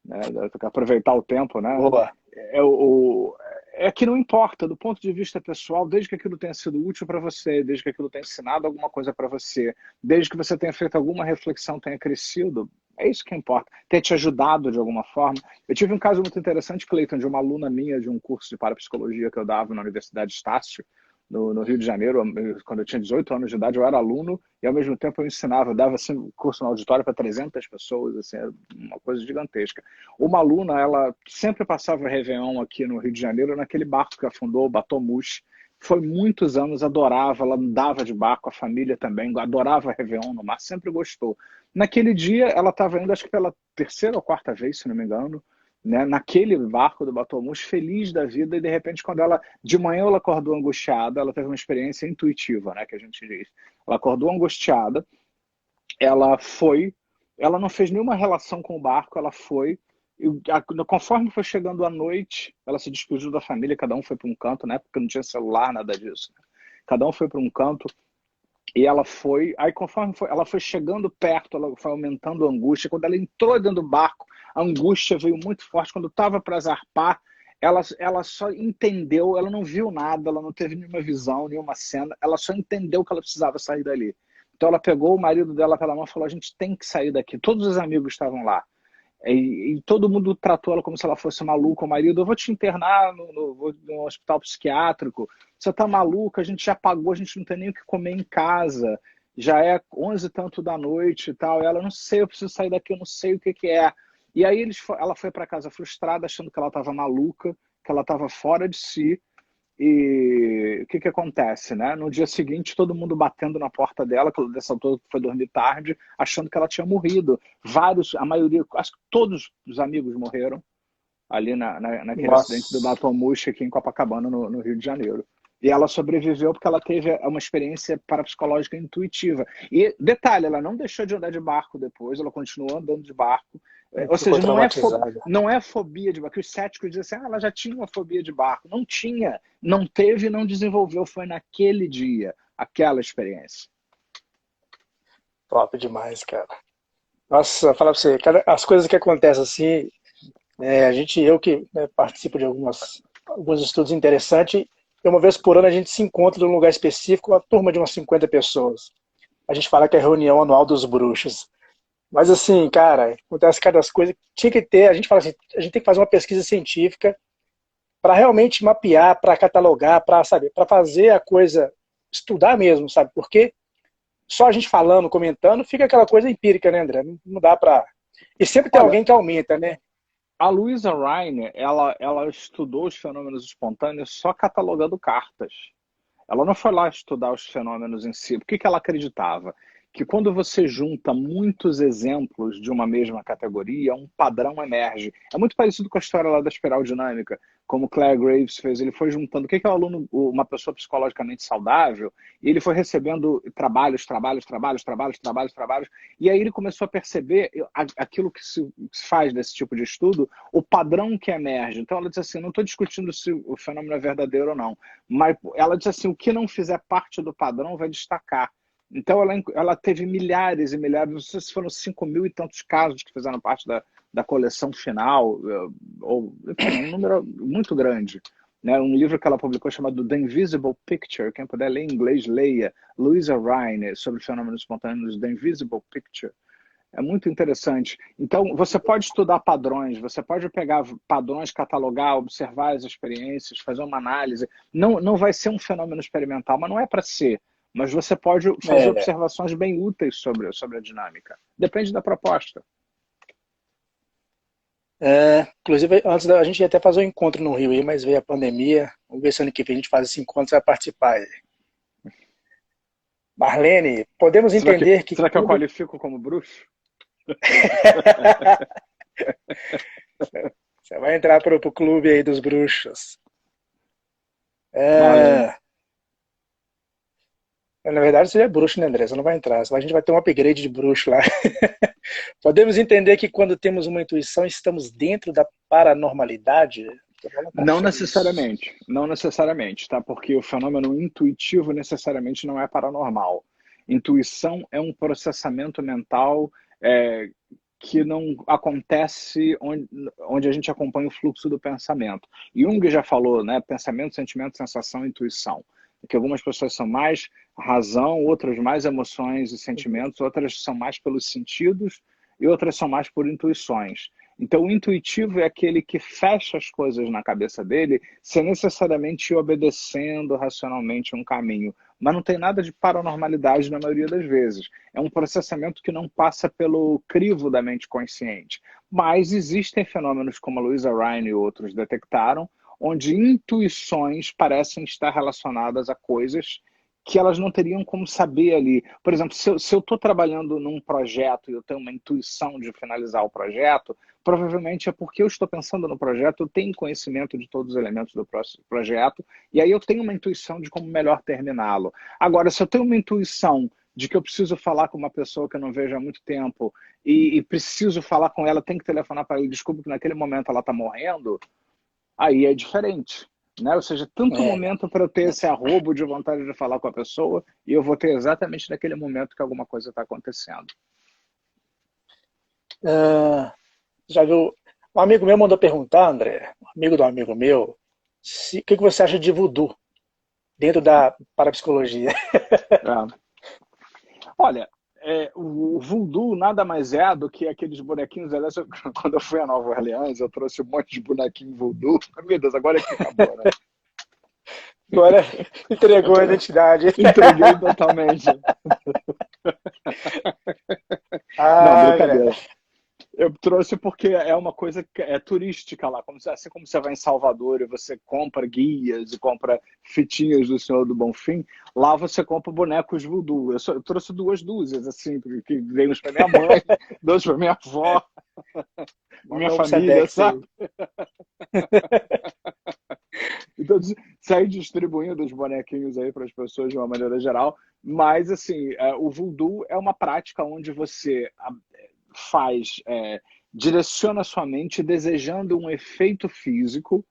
Eu tenho que aproveitar o tempo, né? Boa. É, o, é que não importa, do ponto de vista pessoal, desde que aquilo tenha sido útil para você, desde que aquilo tenha ensinado alguma coisa para você, desde que você tenha feito alguma reflexão, tenha crescido, é isso que importa. Ter te ajudado de alguma forma. Eu tive um caso muito interessante, Cleiton, de uma aluna minha de um curso de parapsicologia que eu dava na Universidade Estácio, no Rio de Janeiro, quando eu tinha 18 anos de idade, eu era aluno e ao mesmo tempo eu ensinava, eu dava assim, curso no auditório para 300 pessoas, assim, era uma coisa gigantesca. Uma aluna, ela sempre passava o Réveillon aqui no Rio de Janeiro, naquele barco que afundou, o Batomush. Foi muitos anos, adorava, ela andava de barco, a família também, adorava Réveillon no mar, sempre gostou. Naquele dia, ela estava indo, acho que pela terceira ou quarta vez, se não me engano, né, naquele barco do Batomush, feliz da vida, e de repente, de manhã ela acordou angustiada, ela teve uma experiência intuitiva, né, que a gente diz. Ela acordou angustiada, ela foi, ela não fez nenhuma relação com o barco, ela foi, conforme foi chegando a noite, ela se despediu da família, cada um foi para um canto, né, porque não tinha celular, nada disso. Cada um foi para um canto, e ela foi, aí conforme ela foi chegando perto, ela foi aumentando a angústia. Quando ela entrou dentro do barco, a angústia veio muito forte. Quando estava para zarpar, ela só entendeu, ela não viu nada, ela não teve nenhuma visão, nenhuma cena, ela só entendeu que ela precisava sair dali. Então ela pegou o marido dela pela mão e falou: a gente tem que sair daqui. Todos os amigos estavam lá. E todo mundo tratou ela como se ela fosse maluca. O marido: eu vou te internar no hospital psiquiátrico. Você tá maluca, a gente já pagou, a gente não tem nem o que comer em casa. Já é 11 e tanto da noite e tal. E ela: não sei, eu preciso sair daqui, eu não sei o que que é. E aí ela foi para casa frustrada, achando que ela estava maluca, que ela estava fora de si. E o que que acontece, né? No dia seguinte, todo mundo batendo na porta dela, que ela dessa altura foi dormir tarde, achando que ela tinha morrido. Vários, a maioria, acho que todos os amigos morreram ali naquele acidente do Nossa. Matomushi aqui em Copacabana, no Rio de Janeiro. E ela sobreviveu porque ela teve uma experiência parapsicológica intuitiva. E detalhe, ela não deixou de andar de barco depois, ela continuou andando de barco. Ou Ficou seja, traumatizada. não é fobia de barco. Os céticos dizem assim: ela já tinha uma fobia de barco. Não tinha, não teve e não desenvolveu. Foi naquele dia, aquela experiência. Top demais, cara. Nossa, falar pra você, as coisas que acontecem assim, eu que né, participo de alguns estudos interessantes, e uma vez por ano a gente se encontra num lugar específico, uma turma de umas 50 pessoas. A gente fala que é a reunião anual dos bruxos. Mas assim, cara, acontece cada coisa. Tinha que ter, a gente fala assim, a gente tem que fazer uma pesquisa científica para realmente mapear, para catalogar, para saber, para fazer a coisa, estudar mesmo, sabe? Porque só a gente falando, comentando, fica aquela coisa empírica, né, André? Não dá para. E sempre tem Olha, alguém que aumenta, né? a Louisa Rainer, ela estudou os fenômenos espontâneos só catalogando cartas. Ela não foi lá estudar os fenômenos em si. O que que ela acreditava? Que quando você junta muitos exemplos de uma mesma categoria, um padrão emerge. É muito parecido com a história lá da espiral dinâmica, como Claire Graves fez. Ele foi juntando. O que que é o aluno, uma pessoa psicologicamente saudável? E ele foi recebendo trabalhos. E aí ele começou a perceber aquilo que se faz nesse tipo de estudo, o padrão que emerge. Então ela disse assim: não estou discutindo se o fenômeno é verdadeiro ou não, mas ela disse assim: o que não fizer parte do padrão vai destacar. Então ela teve milhares e milhares, não sei se foram 5 mil e tantos casos que fizeram parte da coleção final, ou enfim, um número muito grande. Né? Um livro que ela publicou chamado The Invisible Picture, quem puder ler em inglês, leia, Louisa Rainer, sobre fenômenos espontâneos, The Invisible Picture. É muito interessante. Então, você pode estudar padrões, você pode pegar padrões, catalogar, observar as experiências, fazer uma análise. Não vai ser um fenômeno experimental, mas não é para ser. Mas você pode fazer É, observações bem úteis sobre a dinâmica. Depende da proposta. inclusive, antes da a gente ia até fazer um encontro no Rio aí, mas veio a pandemia. Vamos ver se ano que vem a gente faz esse encontro, você vai participar aí. Marlene, podemos entender que Será que eu quando. qualifico como bruxo? Você vai entrar pro clube aí dos bruxos. Imagina. É, na verdade, você é bruxo, né, André? Você não vai entrar. A gente vai ter um upgrade de bruxo lá. Podemos entender que quando temos uma intuição, estamos dentro da paranormalidade? Eu vou anotar Não só isso. necessariamente, não necessariamente, tá? Porque o fenômeno intuitivo necessariamente não é paranormal. Intuição é um processamento mental é, que não acontece onde a gente acompanha o fluxo do pensamento. Jung já falou, né? Pensamento, sentimento, sensação, intuição. Que algumas pessoas são mais razão, outras mais emoções e sentimentos, outras são mais pelos sentidos e outras são mais por intuições. Então, o intuitivo é aquele que fecha as coisas na cabeça dele sem necessariamente ir obedecendo racionalmente um caminho. Mas não tem nada de paranormalidade na maioria das vezes. É um processamento que não passa pelo crivo da mente consciente. Mas existem fenômenos como a Louisa Ryan e outros detectaram, onde intuições parecem estar relacionadas a coisas que elas não teriam como saber ali. Por exemplo, se eu estou trabalhando num projeto e eu tenho uma intuição de finalizar o projeto, provavelmente é porque eu estou pensando no projeto, eu tenho conhecimento de todos os elementos do projeto, e aí eu tenho uma intuição de como melhor terminá-lo. Agora, se eu tenho uma intuição de que eu preciso falar com uma pessoa que eu não vejo há muito tempo e preciso falar com ela, tenho que telefonar para ela, desculpa que naquele momento ela está morrendo, aí é diferente. Né? Ou seja, tanto É, momento para eu ter esse arrobo de vontade de falar com a pessoa e eu vou ter exatamente naquele momento que alguma coisa está acontecendo. Já viu? Um amigo meu mandou perguntar, André, um amigo do amigo meu, o que você acha de voodoo dentro da parapsicologia? É. Olha, o voodoo nada mais é do que aqueles bonequinhos. Aliás, quando eu fui a Nova Orleans, eu trouxe um monte de bonequinho voodoo. Meu Deus, agora é que acabou, né? Agora entregou a identidade. Entreguei totalmente. Não, Ah, brincadeira. Eu trouxe porque é uma coisa que é turística lá. Assim como você vai em Salvador e você compra guias e compra fitinhas do Senhor do Bonfim, lá você compra bonecos voodoo. Eu trouxe 2 dúzias, assim, que veio uns para minha mãe, 2 para minha avó, minha mandou um família, Sedex sabe? aí. Então, sair distribuindo os bonequinhos aí para as pessoas de uma maneira geral. Mas, assim, o voodoo é uma prática onde você faz, direciona a sua mente desejando um efeito físico,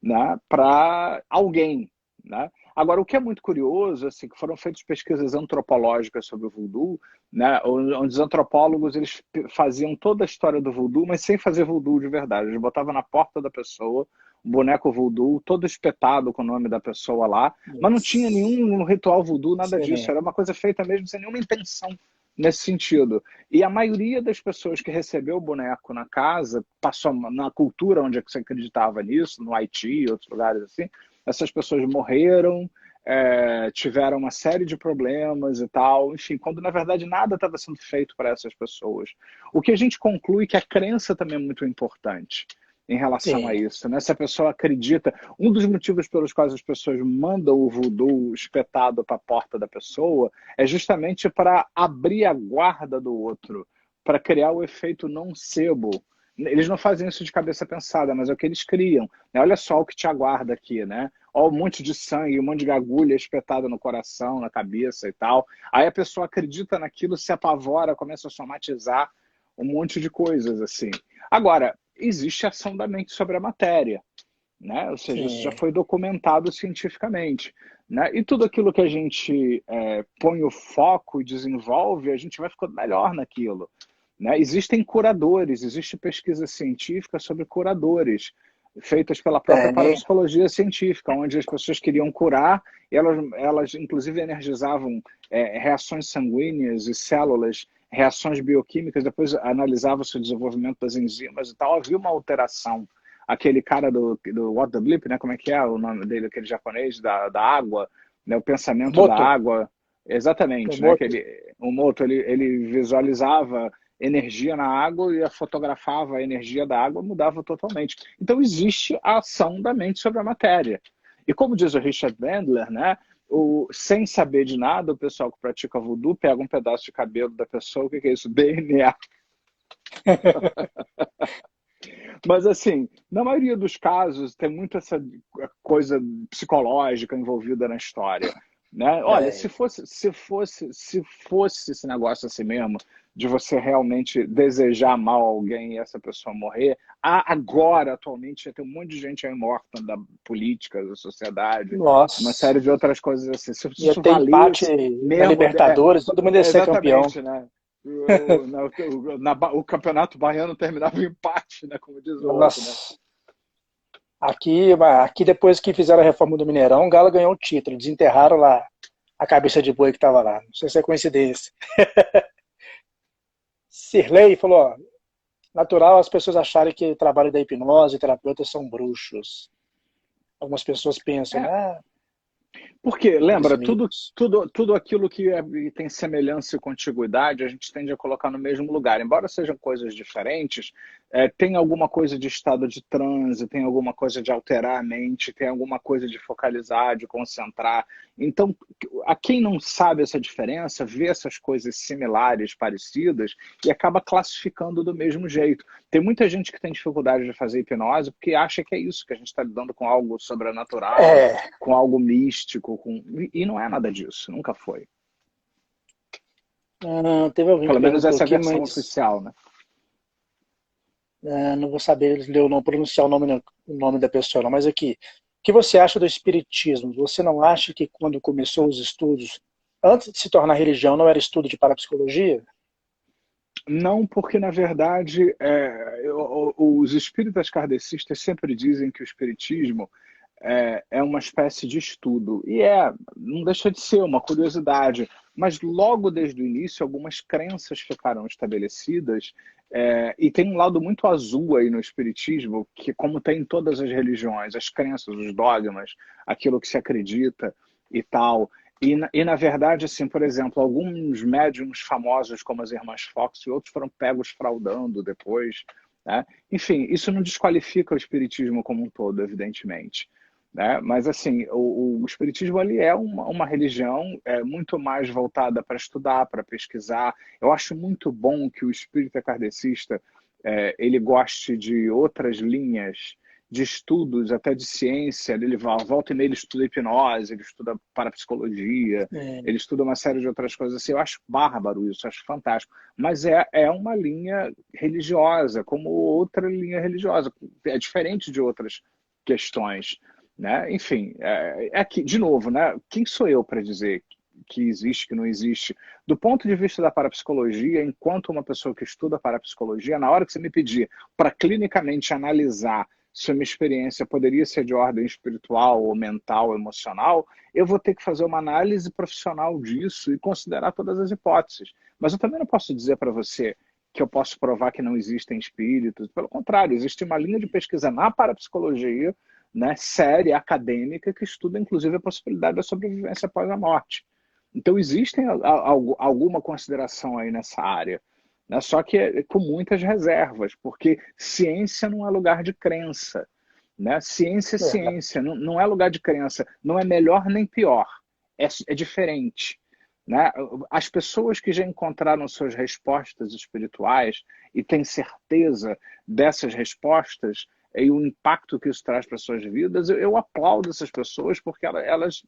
né, para alguém, né? Agora, o que é muito curioso, assim, que foram feitas pesquisas antropológicas sobre o voodoo, né, onde os antropólogos eles faziam toda a história do voodoo, mas sem fazer voodoo de verdade. Eles botavam na porta da pessoa um boneco voodoo, todo espetado com o nome da pessoa lá, mas não tinha nenhum ritual voodoo, nada disso. Sim, Era uma coisa feita mesmo sem nenhuma intenção nesse sentido. E a maioria das pessoas que recebeu o boneco na casa, passou na cultura onde você acreditava nisso, no Haiti e outros lugares assim, essas pessoas morreram, tiveram uma série de problemas e tal, enfim, quando na verdade nada estava sendo feito para essas pessoas. O que a gente conclui que a crença também é muito importante em relação a sim. isso, né? Se a pessoa acredita, um dos motivos pelos quais as pessoas mandam o voodoo espetado para a porta da pessoa é justamente para abrir a guarda do outro, para criar o efeito nocebo. Eles não fazem isso de cabeça pensada, mas é o que eles criam. Né? Olha só o que te aguarda aqui, né? Olha um monte de sangue, um monte de agulha espetada no coração, na cabeça e tal. Aí a pessoa acredita naquilo, se apavora, começa a somatizar um monte de coisas assim. Agora, existe ação da mente sobre a matéria, né? Ou seja, isso já Sim. foi documentado cientificamente. Né? E tudo aquilo que a gente põe o foco e desenvolve, a gente vai ficando melhor naquilo. Né? Existem curadores, existe pesquisa científica sobre curadores, feitas pela própria Tem. parapsicologia científica, onde as pessoas queriam curar, e elas inclusive energizavam reações sanguíneas e células, reações bioquímicas, depois analisava-se o desenvolvimento das enzimas e tal, havia uma alteração. Aquele cara do What the Blip, né? Como é que é o nome dele, aquele japonês da água, né? O pensamento da Moto. água, exatamente, né? Que Moto. o Moto ele visualizava energia na água e fotografava a energia da água, mudava totalmente. Então existe a ação da mente sobre a matéria. E como diz o Richard Bandler, né? Sem saber de nada, o pessoal que pratica voodoo pega um pedaço de cabelo da pessoa, o que é isso? DNA. Mas, assim, na maioria dos casos, tem muito essa coisa psicológica envolvida na história. Né? Olha, Tem. se fosse esse negócio assim mesmo, de você realmente desejar mal a alguém e essa pessoa morrer, agora, atualmente, já tem um monte de gente aí morta da política, da sociedade, uma Nossa. série de outras coisas assim. Se Ia isso ter empate valesse na mesmo, Libertadores, todo mundo ia ser campeão. exatamente, né? O campeonato baiano terminava em empate, né? Como diz o outro, né? Nossa. Aqui depois que fizeram a reforma do Mineirão, o Galo ganhou o título. Desenterraram lá a cabeça de boi que estava lá. Não sei se é coincidência. Sirley falou, ó, natural as pessoas acharem que o trabalho da hipnose e terapeutas são bruxos. Algumas pessoas pensam, É, né? porque, Aqueles lembra, tudo, mitos. tudo, tudo aquilo que tem semelhança e contiguidade, a gente tende a colocar no mesmo lugar. Embora sejam coisas diferentes, tem alguma coisa de estado de transe, tem alguma coisa de alterar a mente, tem alguma coisa de focalizar, de concentrar. Então, a quem não sabe essa diferença, vê essas coisas similares, parecidas, e acaba classificando do mesmo jeito. Tem muita gente que tem dificuldade de fazer hipnose porque acha que é isso, que a gente está lidando com algo sobrenatural, É, com algo místico, e não é nada disso, nunca foi. teve alguém que Pelo menos perguntou essa é a aqui, versão mas oficial, né? não vou saber ler ou não pronunciar o nome da pessoa, não. Mas aqui, o que você acha do espiritismo? Você não acha que quando começou os estudos, antes de se tornar religião, não era estudo de parapsicologia? Não, porque na verdade os espíritas kardecistas sempre dizem que o espiritismo é uma espécie de estudo. E não deixa de ser uma curiosidade, mas logo desde o início algumas crenças ficaram estabelecidas, e tem um lado muito azul aí no espiritismo, que como tem em todas as religiões, as crenças, os dogmas, aquilo que se acredita e tal. Na verdade, assim, por exemplo, alguns médiums famosos, como as irmãs Fox e outros, foram pegos fraudando depois, né? Enfim, isso não desqualifica o espiritismo como um todo, evidentemente, né? Mas, assim, o espiritismo ali é uma religião muito mais voltada para estudar, para pesquisar. Eu acho muito bom que o espírita kardecista ele goste de outras linhas de estudos, até de ciência. Ele volta e meia, ele estuda hipnose, ele estuda parapsicologia, É, ele estuda uma série de outras coisas assim. Eu acho bárbaro isso, acho fantástico. Mas é uma linha religiosa, como outra linha religiosa. É diferente de outras questões, né? Enfim, aqui, de novo, né? Quem sou eu para dizer que existe, que não existe? Do ponto de vista da parapsicologia, enquanto uma pessoa que estuda parapsicologia, na hora que você me pedir para clinicamente analisar se uma experiência poderia ser de ordem espiritual ou mental, emocional, eu vou ter que fazer uma análise profissional disso e considerar todas as hipóteses. Mas eu também não posso dizer para você que eu posso provar que não existem espíritos. Pelo contrário, existe uma linha de pesquisa na parapsicologia, né, séria, acadêmica, que estuda inclusive a possibilidade da sobrevivência após a morte. Então existe alguma consideração aí nessa área, né? Só que com muitas reservas, porque ciência não é lugar de crença, né? Ciência é verdade. ciência, não é lugar de crença, não é melhor nem pior, é diferente. Né? As pessoas que já encontraram suas respostas espirituais e têm certeza dessas respostas e o impacto que isso traz para suas vidas, eu aplaudo essas pessoas porque elas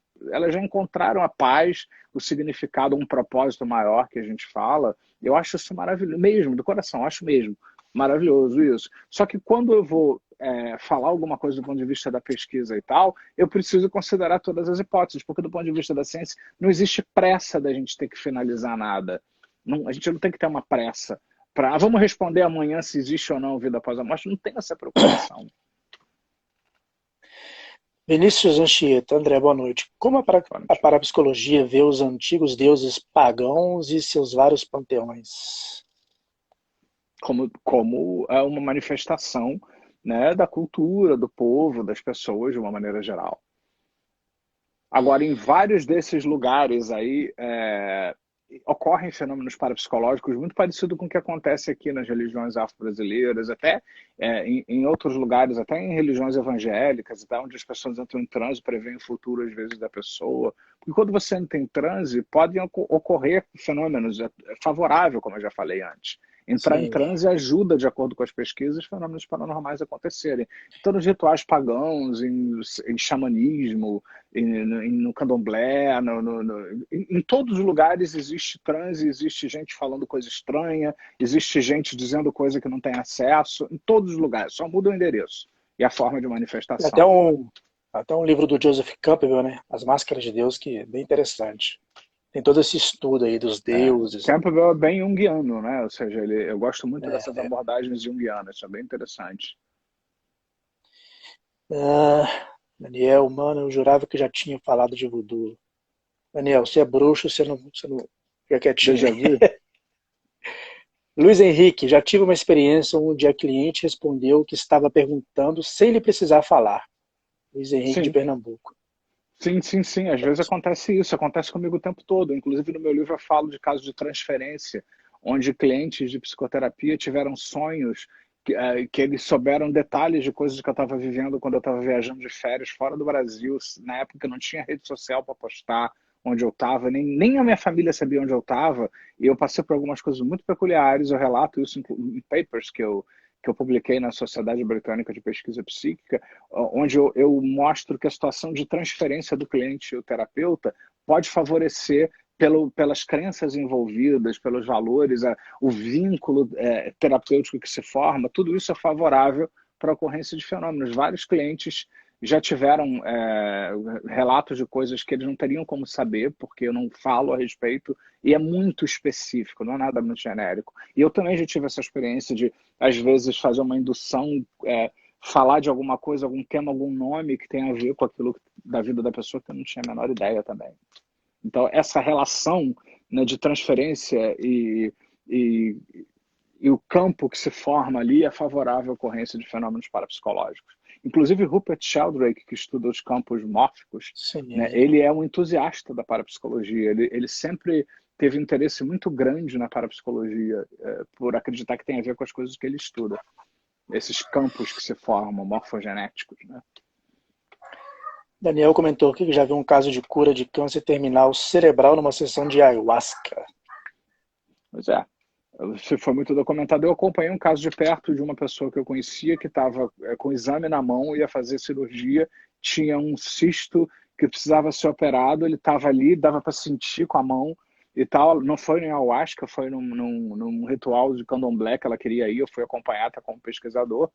já encontraram a paz, o significado, um propósito maior que a gente fala. Eu acho isso maravilhoso, mesmo, do coração, acho mesmo maravilhoso isso. Só que quando eu vou falar alguma coisa do ponto de vista da pesquisa e tal, eu preciso considerar todas as hipóteses, porque do ponto de vista da ciência não existe pressa da gente ter que finalizar nada. Não, a gente não tem que ter uma pressa para vamos responder amanhã se existe ou não vida após a morte. Não tem essa preocupação. Vinícius Anchieta, André, boa noite. Como a parapsicologia vê os antigos deuses pagãos e seus vários panteões? Como é uma manifestação, né, da cultura, do povo, das pessoas de uma maneira geral. Agora, em vários desses lugares aí, ocorrem fenômenos parapsicológicos muito parecidos com o que acontece aqui nas religiões afro-brasileiras, até em outros lugares, até em religiões evangélicas, até onde as pessoas entram em transe, preveem o futuro, às vezes, da pessoa. Porque quando você entra em transe, podem ocorrer fenômenos favoráveis, como eu já falei antes. Entrar em Sim. transe ajuda, de acordo com as pesquisas, fenômenos paranormais acontecerem. Então, nos rituais pagãos, em xamanismo, no candomblé, em todos os lugares existe transe, existe gente falando coisa estranha, existe gente dizendo coisa que não tem acesso, em todos os lugares, só muda o endereço e a forma de Tem até manifestação. um livro do Joseph Campbell, né? As Máscaras de Deus, que é bem interessante. Tem todo esse estudo aí dos deuses. Campbell é bem junguiano, né? Ou seja, eu gosto muito dessas É, abordagens junguianas, isso é bem interessante. Daniel, mano, eu jurava que já tinha falado de voodoo. Daniel, você é bruxo, você não fica quietinho Déjà aí. vu? Luiz Henrique, já tive uma experiência onde a cliente respondeu o que estava perguntando sem lhe precisar falar. Luiz Henrique de Sim. Pernambuco. Sim, sim, sim. Às vezes acontece isso, acontece comigo o tempo todo. Inclusive, no meu livro eu falo de casos de transferência, onde clientes de psicoterapia tiveram sonhos que eles souberam detalhes de coisas que eu estava vivendo quando eu estava viajando de férias fora do Brasil. Na época eu não tinha rede social para postar onde eu estava, nem a minha família sabia onde eu estava, e eu passei por algumas coisas muito peculiares. Eu relato isso em papers que eu publiquei na Sociedade Britânica de Pesquisa Psíquica, onde eu mostro que a situação de transferência do cliente e o terapeuta pode favorecer pelas crenças envolvidas, pelos valores, o vínculo terapêutico que se forma, tudo isso é favorável para a ocorrência de fenômenos. Vários clientes já tiveram relatos de coisas que eles não teriam como saber, porque eu não falo a respeito, e é muito específico, não é nada muito genérico. E eu também já tive essa experiência de, às vezes, fazer uma indução, falar de alguma coisa, algum tema, algum nome que tem a ver com aquilo da vida da pessoa que eu não tinha a menor ideia também. Então, essa relação, né, de transferência e, e o campo que se forma ali é favorável à ocorrência de fenômenos parapsicológicos. Inclusive, Rupert Sheldrake, que estuda os campos mórficos, né, Sim. ele é um entusiasta da parapsicologia. Ele sempre teve um interesse muito grande na parapsicologia, por acreditar que tem a ver com as coisas que ele estuda. Esses campos que se formam, morfogenéticos, né? Daniel comentou aqui que já viu um caso de cura de câncer terminal cerebral numa sessão de ayahuasca. Pois é. Se foi muito documentado, eu acompanhei um caso de perto de uma pessoa que eu conhecia que estava com o exame na mão, ia fazer cirurgia, tinha um cisto que precisava ser operado, ele estava ali, dava para sentir com a mão e tal. Não foi em ayahuasca, foi num ritual de candomblé que ela queria ir, eu fui acompanhar, tá, como pesquisador.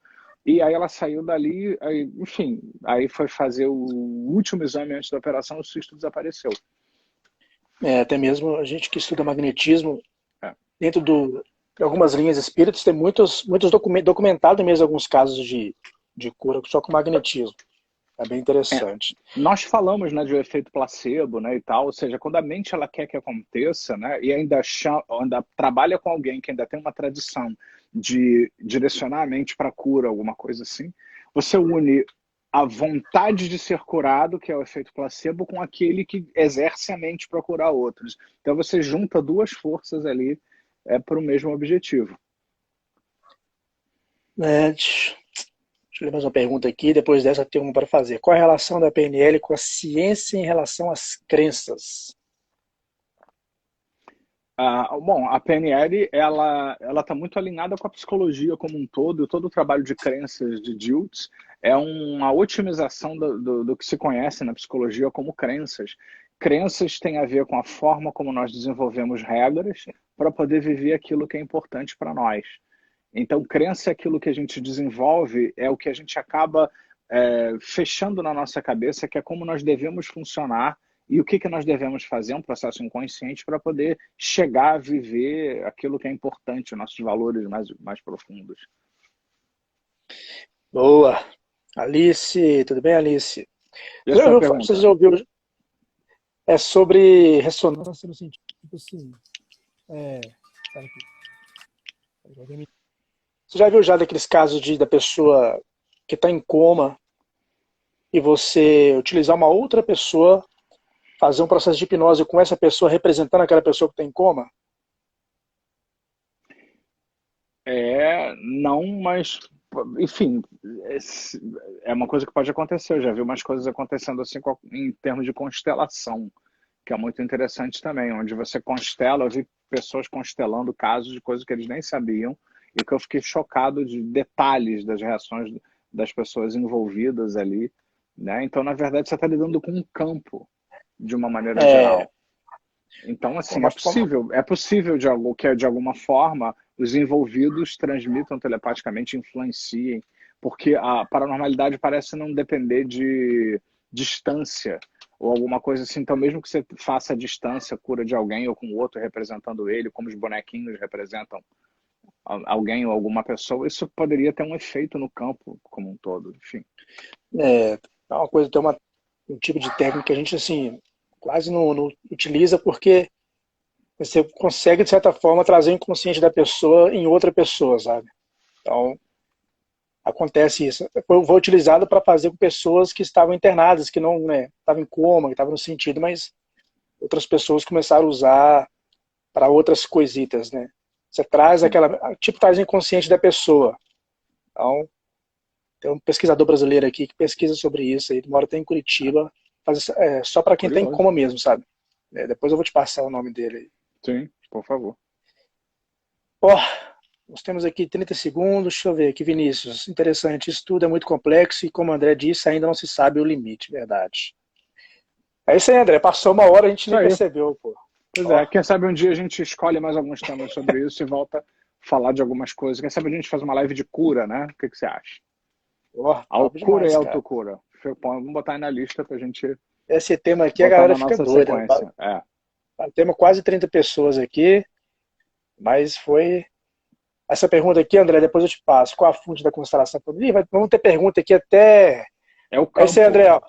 E aí ela saiu dali, enfim, aí foi fazer o último exame antes da operação, o cisto desapareceu. Até mesmo a gente que estuda magnetismo, É. dentro de algumas linhas espíritas, tem muitos documentado mesmo alguns casos de cura só com magnetismo. É bem interessante. Nós falamos, né, de um efeito placebo, né, e tal, ou seja, quando a mente ela quer que aconteça, né, e ainda trabalha com alguém que ainda tem uma tradição de direcionar a mente para cura, alguma coisa assim, você une a vontade de ser curado, que é o efeito placebo, com aquele que exerce a mente para curar outros. Então você junta duas forças ali para o mesmo objetivo. Deixa eu ler mais uma pergunta aqui, depois dessa tem uma para fazer. Qual a relação da PNL com a ciência em relação às crenças? Bom, a PNL ela está muito alinhada com a psicologia como um todo, e todo o trabalho de crenças de Dilts é uma otimização do que se conhece na psicologia como crenças. Crenças têm a ver com a forma como nós desenvolvemos regras para poder viver aquilo que é importante para nós. Então, crença é aquilo que a gente desenvolve, é o que a gente acaba fechando na nossa cabeça, que é como nós devemos funcionar e o que nós devemos fazer, um processo inconsciente, para poder chegar a viver aquilo que é importante, nossos valores mais profundos. Boa. Alice, tudo bem, Alice? E a sua pergunta? Você já ouviu? É sobre ressonância no sentido, tipo assim, você já viu já daqueles casos da pessoa que está em coma e você utilizar uma outra pessoa, fazer um processo de hipnose com essa pessoa representando aquela pessoa que está em coma? Não, mas, enfim, é uma coisa que pode acontecer. Eu já vi umas coisas acontecendo assim em termos de constelação, que é muito interessante também, onde você constela, eu vi pessoas constelando casos de coisas que eles nem sabiam, e que eu fiquei chocado de detalhes das reações das pessoas envolvidas ali, né? Então, na verdade, você está lidando com um campo, de uma maneira geral. Então, assim, é possível de alguma forma os envolvidos transmitam telepaticamente, influenciem, porque a paranormalidade parece não depender de distância ou alguma coisa assim. Então, mesmo que você faça a distância, cura de alguém ou com o outro representando ele, como os bonequinhos representam alguém ou alguma pessoa, isso poderia ter um efeito no campo como um todo, enfim. É uma coisa, tem um tipo de técnica que a gente assim quase não utiliza porque você consegue, de certa forma, trazer o inconsciente da pessoa em outra pessoa, sabe? Então, acontece isso. Foi utilizado para fazer com pessoas que estavam internadas, que não estavam em coma, que estavam no sentido, mas outras pessoas começaram a usar para outras coisitas, né? Você traz traz o inconsciente da pessoa. Então, tem um pesquisador brasileiro aqui que pesquisa sobre isso, ele mora até em Curitiba, faz só para quem está em coma mesmo, sabe? Depois eu vou te passar o nome dele. Sim, por favor. Nós temos aqui 30 segundos, deixa eu ver aqui, Vinícius. Interessante, isso tudo é muito complexo e, como o André disse, ainda não se sabe o limite, verdade. É isso aí, André, passou uma hora, a gente nem percebeu, pô. Pois é, quem sabe um dia a gente escolhe mais alguns temas sobre isso e volta a falar de algumas coisas. Quem sabe a gente faz uma live de cura, né? O que você acha? Cura e demais, autocura. Vamos botar aí na lista pra gente Esse tema aqui a botar galera na fica nossa doida. sequência. É. Temos quase 30 pessoas aqui, mas foi. Essa pergunta aqui, André, depois eu te passo. Qual a fonte da constelação? Vamos ter pergunta aqui até. É o É isso aí, campo. André. Ó.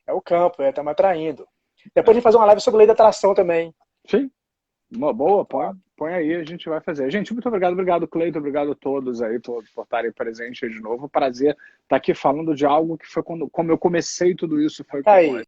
É o campo, estamos atraindo. Depois a gente faz uma live sobre lei da atração também. Sim, uma boa, põe aí, a gente vai fazer. Gente, muito obrigado, Cleiton, obrigado a todos aí por estarem presentes de novo. Prazer estar aqui falando de algo que foi como eu comecei tudo isso, foi Tá com aí.